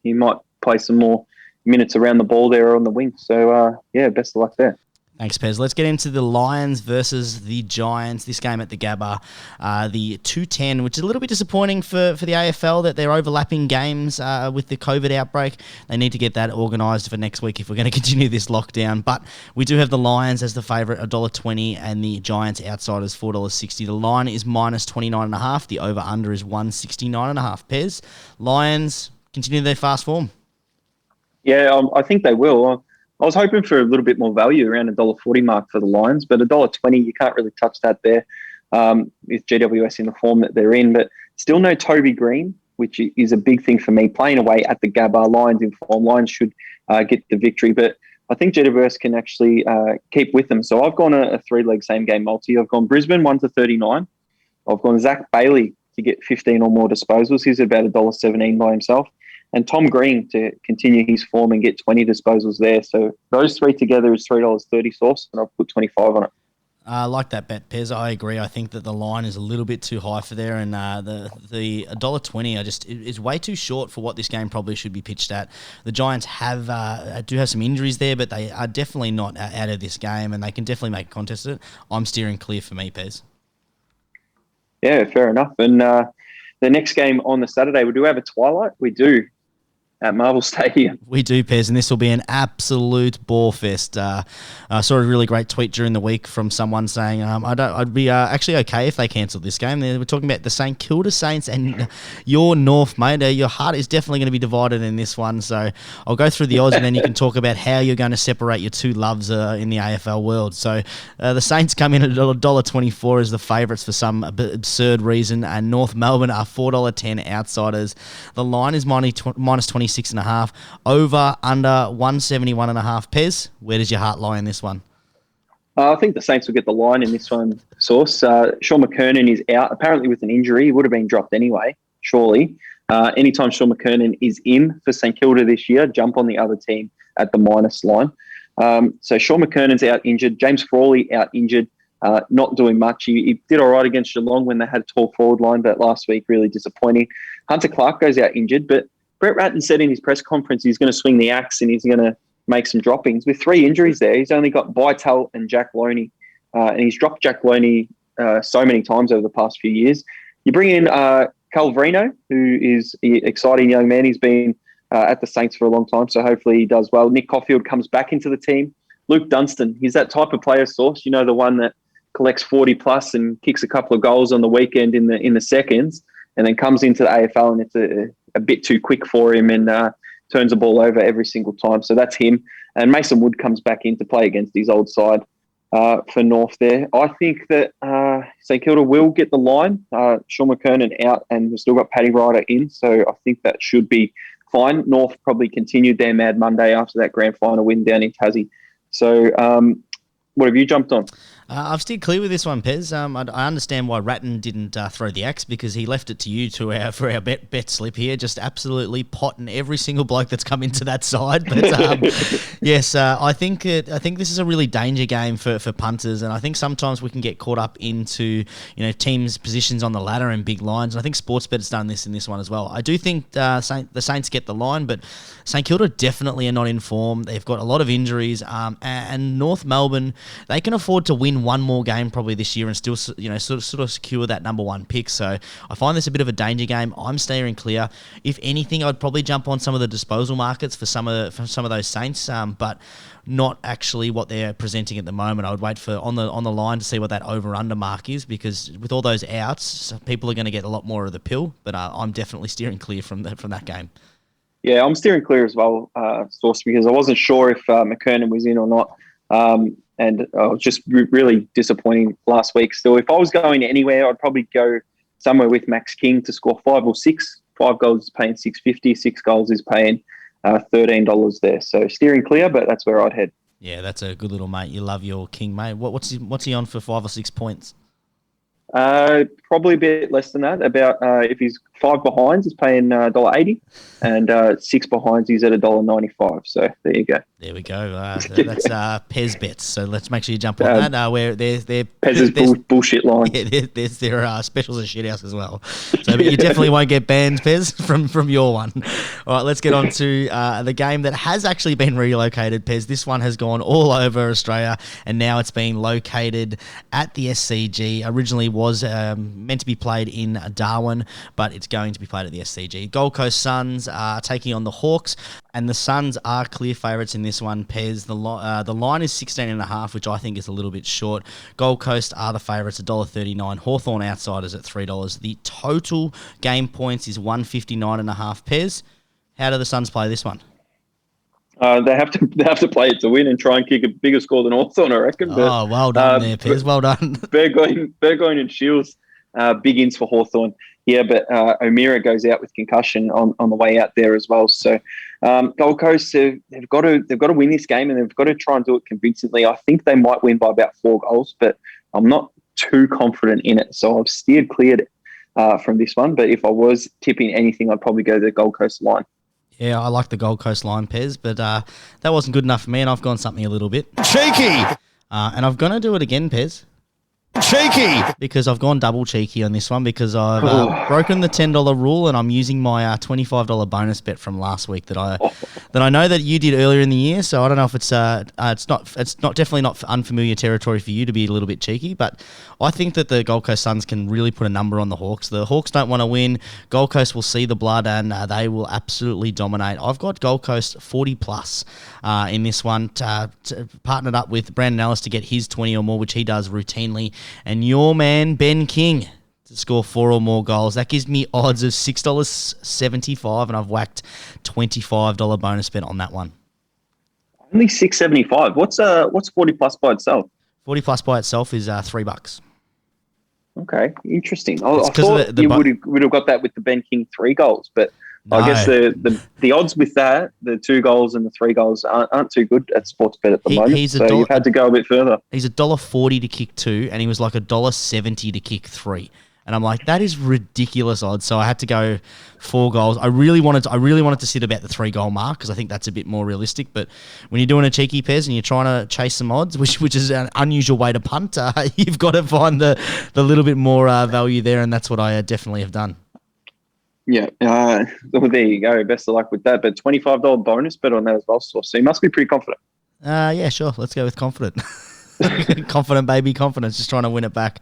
he might play some more minutes around the ball there on the wing. So, best of luck there. Thanks, Pez. Let's get into the Lions versus the Giants. This game at the Gabba, the 2:10, which is a little bit disappointing for the AFL that they're overlapping games with the COVID outbreak. They need to get that organised for next week if we're going to continue this lockdown. But we do have the Lions as the favourite, $1.20, and the Giants outsiders, $4.60. The line is minus 29.5. The over-under is 169.5. Pez, Lions continue their fast form. Yeah, I think they will. I was hoping for a little bit more value around $1.40 mark for the Lions, but $1.20, you can't really touch that there with GWS in the form that they're in. But still no Toby Green, which is a big thing for me. Playing away at the Gabba, Lions in form. Lions should get the victory, but I think GWS can actually keep with them. So I've gone a three-leg same-game multi. I've gone Brisbane 1-39. I've gone Zach Bailey to get 15 or more disposals. He's about $1.17 by himself. And Tom Green to continue his form and get 20 disposals there. So those three together is $3.30 sauce, and I've put 25 on it. I like that bet, Pez. I agree. I think that the line is a little bit too high for there, and the $1.20 is way too short for what this game probably should be pitched at. The Giants do have some injuries there, but they are definitely not out of this game, and they can definitely make a contest of it. I'm steering clear for me, Pez. Yeah, fair enough. And the next game on the Saturday, we do have a twilight. We do. At Marvel Stadium. We do, Pez, and this will be an absolute ball fest. I saw a really great tweet during the week from someone saying, I'd be actually okay if they cancelled this game. We're talking about the St Kilda Saints and your North, mate. Your heart is definitely going to be divided in this one, so I'll go through the odds and then you can talk about how you're going to separate your two loves in the AFL world. So the Saints come in at $1.24 as the favourites for some absurd reason, and North Melbourne are $4.10 outsiders. The line is minus 26.5. Over, under 171.5. Pez, where does your heart lie in this one? I think the Saints will get the line in this one, Sauce. Sean McKernan is out, apparently with an injury. He would have been dropped anyway, surely. Anytime Sean McKernan is in for St Kilda this year, jump on the other team at the minus line. So Sean McKernan's out injured. James Frawley out injured, not doing much. He did all right against Geelong when they had a tall forward line, but last week really disappointing. Hunter Clark goes out injured, but Brett Ratten said in his press conference he's going to swing the axe and he's going to make some droppings. With three injuries there, he's only got Bytel and Jack Loney, and he's dropped Jack Loney so many times over the past few years. You bring in Calverino, who is an exciting young man. He's been at the Saints for a long time, so hopefully he does well. Nick Caulfield comes back into the team. Luke Dunstan, he's that type of player, Sauce. You know, the one that collects 40+ and kicks a couple of goals on the weekend in the seconds, and then comes into the AFL and it's a bit too quick for him and turns the ball over every single time. So that's him. And Mason Wood comes back in to play against his old side for North there. I think that St Kilda will get the line. Sean McKernan out, and we've still got Paddy Ryder in. So I think that should be fine. North probably continued their Mad Monday after that grand final win down in Tassie. So what have you jumped on? I've steered clear with this one, Pez. I understand why Ratten didn't throw the axe, because he left it to you for our bet slip here, just absolutely potting every single bloke that's come into that side. But yes, I think this is a really danger game for punters, and I think sometimes we can get caught up into teams' positions on the ladder and big lines. And I think Sportsbet has done this in this one as well. I do think the Saints get the line, but St Kilda definitely are not in form. They've got a lot of injuries, and North Melbourne, they can afford to win one more game probably this year and still sort of secure that number one pick. So I find this a bit of a danger game. I'm steering clear. If anything, I'd probably jump on some of the disposal markets for some of those Saints, but not actually what they're presenting at the moment. I would wait for on the line to see what that over under mark is, because with all those outs, people are going to get a lot more of the pill. But I'm definitely steering clear from that game. Yeah, I'm steering clear as well, Sauce, because I wasn't sure if McKernan was in or not. And I was just really disappointing last week still. If I was going anywhere, I'd probably go somewhere with Max King to score 5 or 6. 5 goals is paying $6.50, 6 goals is paying $13 there. So steering clear, but that's where I'd head. Yeah, that's a good little mate. You love your King, mate. What's he on for 5 or 6 points? Probably a bit less than that. About if he's 5 behinds is paying $1.80, and 6 behinds is at $1.95. So there you go. There we go. That's Pez bets. So let's make sure you jump on that. Where they're Pez's bullshit line. Yeah, there's their specials at Shithouse as well. So but you definitely won't get banned, Pez, from your one. All right, let's get on to the game that has actually been relocated, Pez. This one has gone all over Australia, and now it's being located at the SCG. Originally was meant to be played in Darwin, but it's going to be played at the SCG. Gold Coast Suns are taking on the Hawks, and the Suns are clear favourites in this one, Pez. The line is 16.5, which I think is a little bit short. Gold Coast are the favourites, $1.39. Hawthorn outsiders at $3. The total game points is 159.5. Pez, how do the Suns play this one? They have to play it to win and try and kick a bigger score than Hawthorn, I reckon. But, well done there, Pez. Well done. Burgoyne and Shields, big ins for Hawthorn. Yeah, but O'Meara goes out with concussion on the way out there as well. So Gold Coast, they've got to win this game, and they've got to try and do it convincingly. I think they might win by about 4 goals, but I'm not too confident in it. So I've steered cleared from this one. But if I was tipping anything, I'd probably go the Gold Coast line. Yeah, I like the Gold Coast line, Pez, but that wasn't good enough for me, and I've gone something a little bit. Cheeky! And I'm going to do it again, Pez. Cheeky! Because I've gone double cheeky on this one because I've broken the $10 rule, and I'm using my $25 bonus bet from last week that I know that you did earlier in the year. So I don't know if it's definitely not unfamiliar territory for you to be a little bit cheeky, but I think that the Gold Coast Suns can really put a number on the Hawks. The Hawks don't want to win. Gold Coast will see the blood, and they will absolutely dominate. I've got Gold Coast 40+ in this one, partnered up with Brandon Ellis to get his 20 or more, which he does routinely. And your man, Ben King, to score 4 or more goals. That gives me odds of $6.75, and I've whacked $25 bonus bet on that one. Only $6.75. What's 40+ by itself? 40+ by itself is $3. Okay, interesting. I thought you would have got that with the Ben King 3 goals, but no. I guess the odds with that, the 2 goals and the 3 goals, aren't too good at Sportsbet at the moment. So you've had to go a bit further. He's $1.40 to kick 2, and he was like $1.70 to kick 3. And I'm like, that is ridiculous odds. So I had to go 4 goals. I really wanted to sit about the 3-goal mark because I think that's a bit more realistic. But when you're doing a cheeky Pez and you're trying to chase some odds, which is an unusual way to punt, you've got to find the little bit more value there, and that's what I definitely have done. Yeah, well, there you go. Best of luck with that. But $25 bonus bet on that as well. So you must be pretty confident. Yeah, sure. Let's go with confident. Confident, baby, confidence. Just trying to win it back.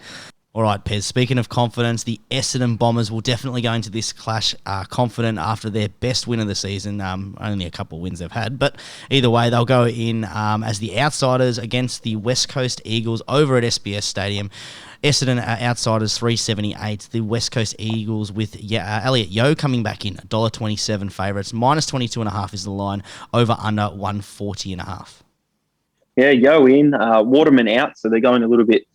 All right, Pez, speaking of confidence, the Essendon Bombers will definitely go into this clash confident after their best win of the season. Only a couple of wins they've had. But either way, they'll go in as the outsiders against the West Coast Eagles over at SBS Stadium. Essendon are outsiders 378. The West Coast Eagles with Elliot Yeo coming back in, $1.27 favourites. Minus 22.5 is the line, over under 140.5. Yeah, Yeo in, Waterman out, so they're going a little bit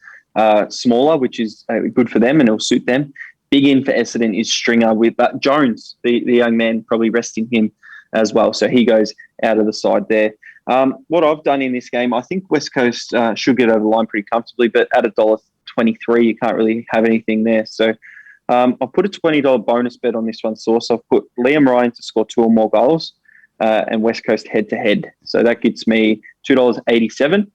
smaller, which is good for them and it'll suit them. Big in for Essendon is Stringer with Jones, the young man, probably resting him as well. So he goes out of the side there. What I've done in this game, I think West Coast should get over the line pretty comfortably, but at $1.23, you can't really have anything there. So I've put a $20 bonus bet on this one, Source. I've put Liam Ryan to score 2 or more goals and West Coast head-to-head. So that gets me $2.87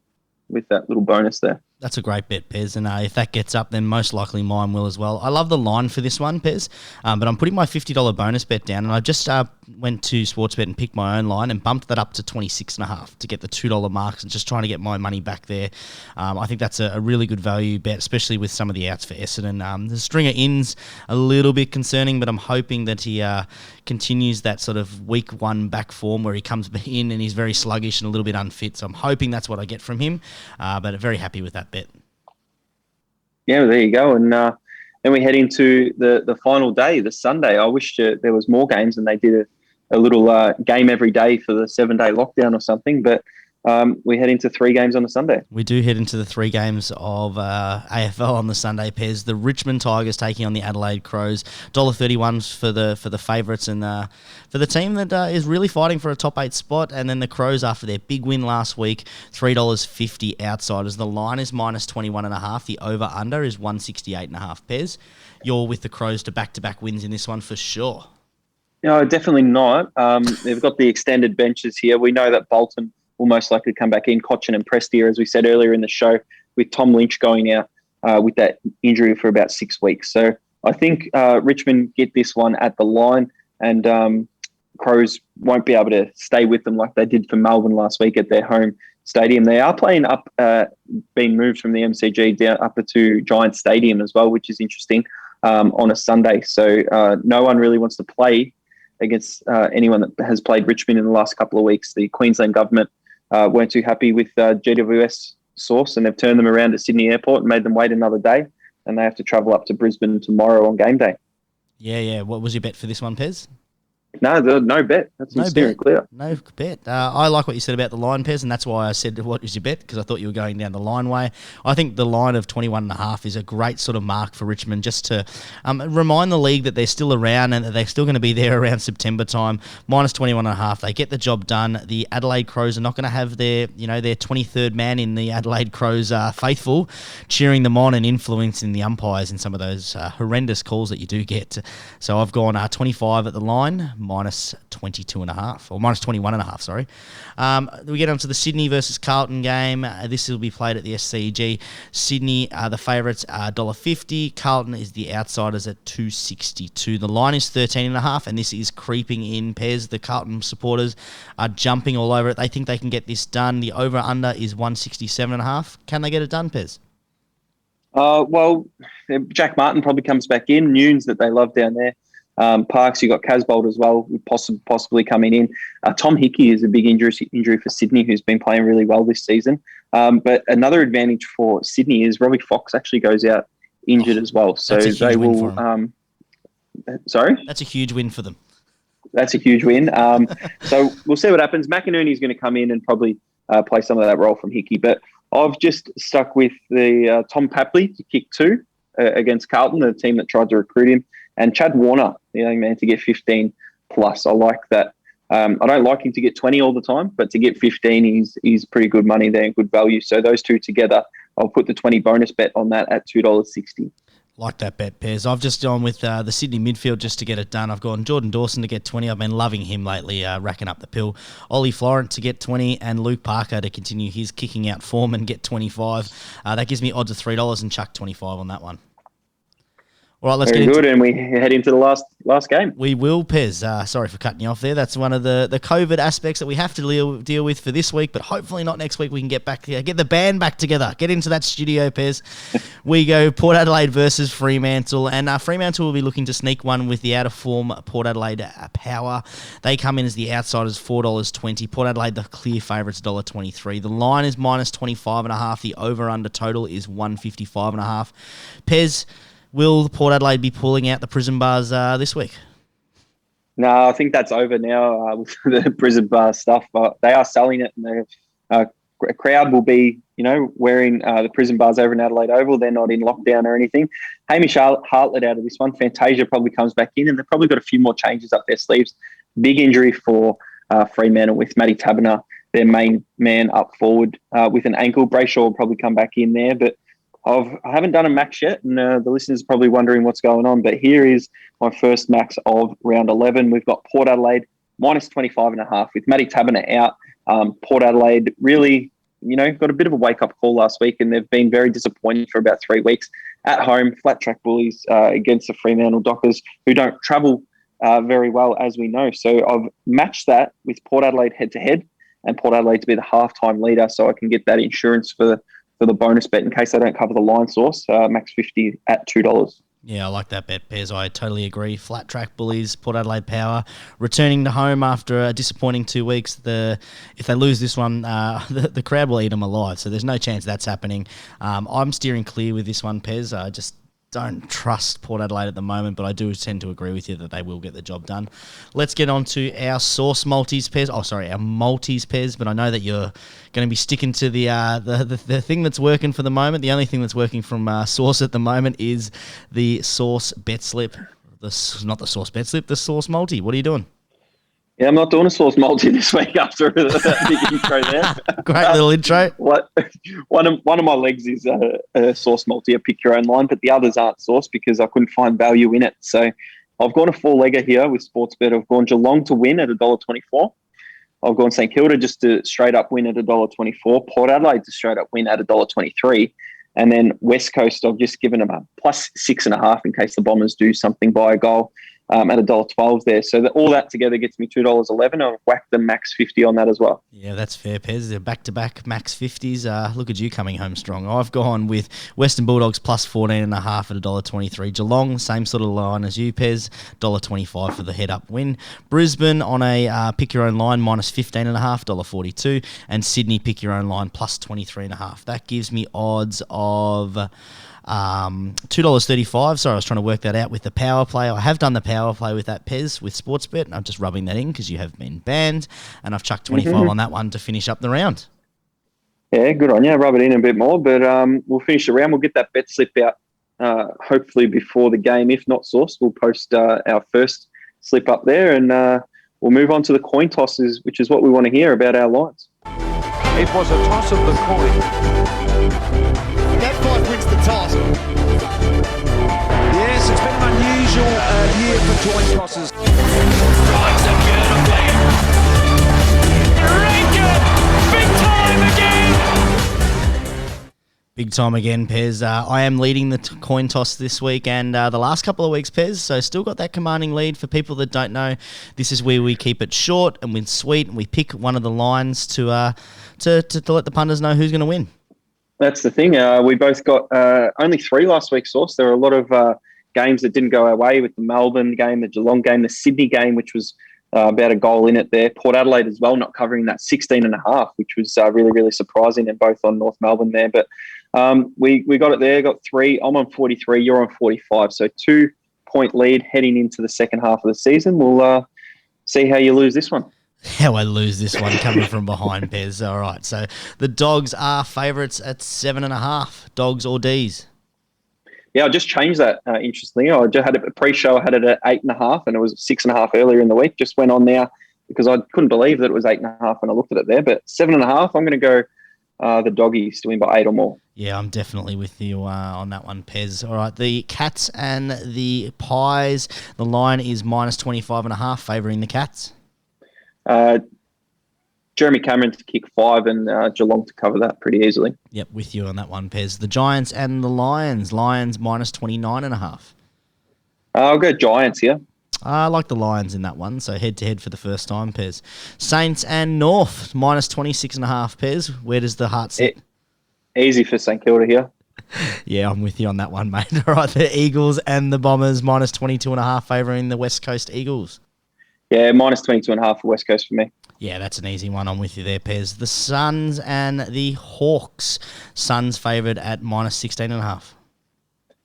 with that little bonus there. That's a great bet, Pez, and if that gets up, then most likely mine will as well. I love the line for this one, Pez, but I'm putting my $50 bonus bet down, and I just went to Sportsbet and picked my own line and bumped that up to 26.5 to get the $2 marks and just trying to get my money back there. I think that's a really good value bet, especially with some of the outs for Essendon. The Stringer in's a little bit concerning, but I'm hoping that he continues that sort of week 1 back form where he comes in and he's very sluggish and a little bit unfit. So I'm hoping that's what I get from him, but I'm very happy with that bet. Yeah, there you go. And then we head into the final day, the Sunday. I wish there was more games and they did a little game every day for the 7-day lockdown or something. But we head into 3 games on a Sunday. We do head into the 3 games of AFL on the Sunday, Pez. The Richmond Tigers taking on the Adelaide Crows. $1.31 for the favourites and for the team that is really fighting for a top 8 spot. And then the Crows, after their big win last week, $3.50 outsiders. The line is minus 21.5. The over-under is 168.5. Pez, you're with the Crows to back-to-back wins in this one for sure. No, definitely not. They've got the extended benches here. We know that Bolton will most likely come back in. Cochin and Prestia, as we said earlier in the show, with Tom Lynch going out with that injury for about 6 weeks. So I think Richmond get this one at the line, and Crows won't be able to stay with them like they did for Melbourne last week at their home stadium. They are playing up, being moved from the MCG down up to Giant Stadium as well, which is interesting, on a Sunday. So no one really wants to play against anyone that has played Richmond in the last couple of weeks. The Queensland government weren't too happy with GWS Source, and they've turned them around at Sydney Airport and made them wait another day, and they have to travel up to Brisbane tomorrow on game day. Yeah. What was your bet for this one, Pez? No bet. That's no steering bet. clear. No bet. I like what you said about the line, Pez, and that's why I said, what is your bet? Because I thought you were going down the line way. I think the line of 21.5 is a great sort of mark for Richmond, just to remind the league that they're still around and that they're still going to be there around September time. Minus 21.5. They get the job done. The Adelaide Crows are not going to have their 23rd man in the Adelaide Crows faithful cheering them on and influencing the umpires in some of those horrendous calls that you do get. So I've gone 25 at the line, minus 22.5, or minus 21.5, sorry. We get on to the Sydney versus Carlton game. This will be played at the SCG. Sydney are the favourites, $1.50. Carlton is the outsiders at $2.62. The line is 13.5, and this is creeping in. Pairs, the Carlton supporters are jumping all over it. They think they can get this done. The over-under is 167.5. Can they get it done, Pez? Well, Jack Martin probably comes back in. Nunes that they love down there. Parks, you got Casbolt as well, possibly coming in. Tom Hickey is a big injury for Sydney, who's been playing really well this season. But another advantage for Sydney is Robbie Fox actually goes out injured as well. So they will. Sorry? That's a huge win for them. That's a huge win. So we'll see what happens. McInerney's going to come in and probably play some of that role from Hickey. But I've just stuck with the Tom Papley to kick 2 against Carlton, the team that tried to recruit him. And Chad Warner, the young man, to get 15 plus. I like that. I don't like him to get 20 all the time, but to get 15, he's pretty good money there and good value. So those two together, I'll put the 20 bonus bet on that at $2.60. Like that bet, Pairs. I've just gone with the Sydney midfield just to get it done. I've gone Jordan Dawson to get 20. I've been loving him lately, racking up the pill. Ollie Florent to get 20 and Luke Parker to continue his kicking out form and get 25. That gives me odds of $3 and chuck 25 on that one. All right, let's Very get good, and we head into the last game. We will, Pez. Sorry for cutting you off there. That's one of the COVID aspects that we have to deal with for this week, but hopefully not next week. We can get the band back together, get into that studio, Pez. We go Port Adelaide versus Fremantle, and Fremantle will be looking to sneak one with the out-of-form Port Adelaide Power. They come in as the outsiders, $4.20. Port Adelaide, the clear favourites, $1.23. The line is minus 25.5. The over-under total is 155.5. Pez, will Port Adelaide be pulling out the prison bars this week? No, I think that's over now with the prison bar stuff. But they are selling it, and a crowd will be, wearing the prison bars over in Adelaide Oval. They're not in lockdown or anything. Hamish Hartlett out of this one. Fantasia probably comes back in, and they've probably got a few more changes up their sleeves. Big injury for Fremantle with Matty Taberner, their main man up forward with an ankle. Brayshaw will probably come back in there, but I haven't done a max yet, and the listeners are probably wondering what's going on, but here is my first max of round 11. We've got Port Adelaide minus 25.5 with Matty Taberner out. Port Adelaide really, got a bit of a wake-up call last week, and they've been very disappointing for about 3 weeks. At home, flat track bullies against the Fremantle Dockers, who don't travel very well, as we know. So I've matched that with Port Adelaide head-to-head, and Port Adelaide to be the halftime leader, so I can get that insurance for the bonus bet in case they don't cover the line source, max 50 at $2. Yeah, I like that bet, Pez. I totally agree. Flat track bullies, Port Adelaide Power, returning to home after a disappointing 2 weeks. If they lose this one, the crowd will eat them alive, so there's no chance that's happening. I'm steering clear with this one, Pez. don't trust Port Adelaide at the moment, but I do tend to agree with you that they will get the job done. Let's get on to our sauce multis pairs. Oh, sorry, our multis pairs. But I know that you're going to be sticking to the thing that's working for the moment. The only thing that's working from sauce at the moment is the sauce bet slip. Not the sauce bet slip, the sauce multi. What are you doing? Yeah, I'm not doing a sauce multi this week after the intro there. Great little intro. One of my legs is a sauce multi, a pick your own line, but the others aren't sauce because I couldn't find value in it. So I've gone a four-legger here with Sportsbet. I've gone Geelong to win at $1.24. I've gone St Kilda just to straight up win at $1.24. Port Adelaide to straight up win at $1.23. And then West Coast, I've just given them a plus 6.5 in case the Bombers do something by a goal. At $1.12 there. So all that together gets me $2.11. I've whacked the max 50 on that as well. Yeah, that's fair, Pez. They're back-to-back max 50s. Look at you coming home strong. I've gone with Western Bulldogs plus 14.5 at $1.23. Geelong, same sort of line as you, Pez, $1.25 for the head-up win. Brisbane on a pick-your-own-line, minus 15.5, $1.42. And Sydney pick-your-own line, plus 23.5. That gives me odds of... $2.35. Sorry, I was trying to work that out with the power play. I have done the power play with that Pez with Sportsbet, and I'm just rubbing that in because you have been banned, and I've chucked 25 on that one to finish up the round. Yeah, good on you. Rub it in a bit more, but we'll finish the round. We'll get that bet slip out hopefully before the game. If not sourced, we'll post our first slip up there, and we'll move on to the coin tosses, which is what we want to hear about our lines. It was a toss of the coin. That 5 wins the toss. Yes, it's been an unusual year for coin tosses. Drives it beautifully. Ranger, big time again. Big time again, Pez. I am leading the coin toss this week and the last couple of weeks, Pez, so still got that commanding lead. For people that don't know, this is where we keep it short and we're sweet, and we pick one of the lines to let the punters know who's going to win. That's the thing. We both got only 3 last week, Source. There were a lot of games that didn't go our way with the Melbourne game, the Geelong game, the Sydney game, which was about a goal in it there. Port Adelaide as well, not covering that 16.5, which was really, really surprising, and both on North Melbourne there. But we got it there, got 3. I'm on 43, you're on 45. So 2-point lead heading into the second half of the season. We'll see how you lose this one. How I lose this one coming from behind, Pez. All right, so the Dogs are favourites at 7.5. Dogs or D's? Yeah, I just changed that, interestingly. I just had it pre-show, I had it at 8.5, and it was 6.5 earlier in the week. Just went on now because I couldn't believe that it was 8.5 when I looked at it there. But 7.5, I'm going to go the Doggies to win by 8 or more. Yeah, I'm definitely with you on that one, Pez. All right, the Cats and the Pies. The line is minus 25.5, favouring the Cats. Jeremy Cameron to kick 5 and Geelong to cover that pretty easily. Yep, with you on that one, Pez. The Giants and the Lions. Lions minus 29.5. I'll go Giants here. I like the Lions in that one, so head-to-head for the first time, Pez. Saints and North, minus 26.5, Pez. Where does the heart sit? Easy for St Kilda here. Yeah, I'm with you on that one, mate. All right, the Eagles and the Bombers, minus 22.5, favouring the West Coast Eagles. Yeah, minus 22.5 for West Coast for me. Yeah, that's an easy one. I'm with you there, Pez. The Suns and the Hawks. Suns favoured at minus 16.5.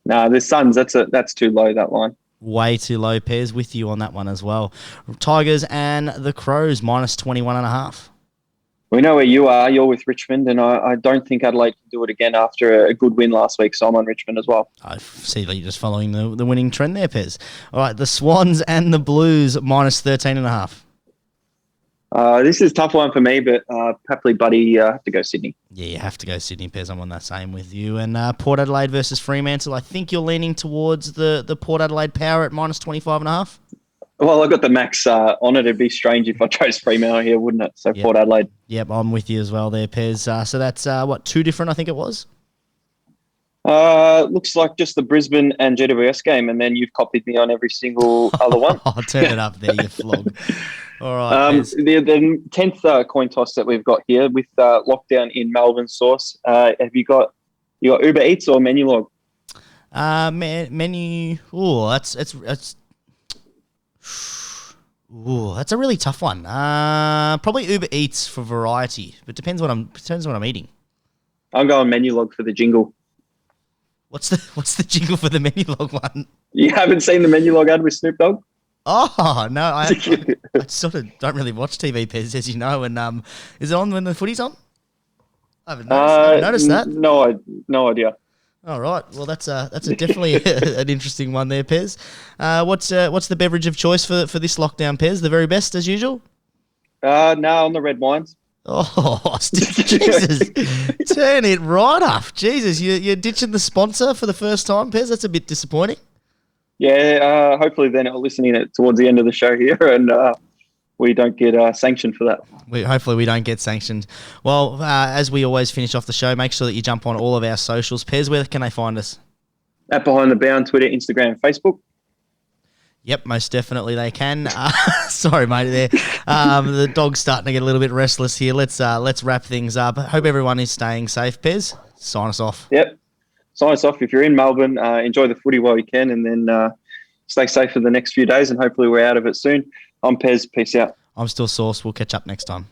No, the Suns, that's too low, that line. Way too low, Pez. With you on that one as well. Tigers and the Crows, minus 21.5. We know where you are. You're with Richmond, and I don't think Adelaide can do it again after a good win last week, so I'm on Richmond as well. I see that you're just following the winning trend there, Pez. All right, the Swans and the Blues, minus 13.5. This is a tough one for me, but happily, buddy, have to go Sydney. Yeah, you have to go Sydney, Pez. I'm on that same with you. And Port Adelaide versus Fremantle. I think you're leaning towards the Port Adelaide Power at minus 25.5. Well, I got the max on it. It'd be strange if I chose Fremantle here, wouldn't it? So Yep. Port Adelaide. Yep, I'm with you as well there, Pez. So that's, 2 different, I think it was? Looks like just the Brisbane and GWS game, and then you've copied me on every single other one. I'll turn it up there, you flog. All right, Pez. The 10th coin toss that we've got here with lockdown in Melbourne, Source. Have you got Uber Eats or Menulog? Menu. Oh, that's a really tough one. Probably Uber Eats for variety, but depends what I'm eating. I'm going Menulog for the jingle. What's the jingle for the menu log one? You haven't seen the menu log ad with Snoop Dogg? Oh no, I sort of don't really watch TV, Pez, as you know. And is it on when the footy's on? I haven't noticed that. No idea. All right, well that's definitely an interesting one there, Pez. What's the beverage of choice for this lockdown, Pez? The very best as usual? No, on the red wines. Oh, Jesus! Turn it right up, Jesus! You're ditching the sponsor for the first time, Pez. That's a bit disappointing. Yeah, hopefully they're not listening towards the end of the show here, and we don't get sanctioned for that. Hopefully we don't get sanctioned. Well, as we always finish off the show, make sure that you jump on all of our socials. Pez, where can they find us? At Behind the Bound, Twitter, Instagram, Facebook. Yep, most definitely they can. Sorry, mate. There, the dog's starting to get a little bit restless here. Let's wrap things up. Hope everyone is staying safe. Pez, sign us off. Yep. Sign us off. If you're in Melbourne, enjoy the footy while you can, and then stay safe for the next few days, and hopefully we're out of it soon. I'm Pez. Peace out. I'm still Sauce. We'll catch up next time.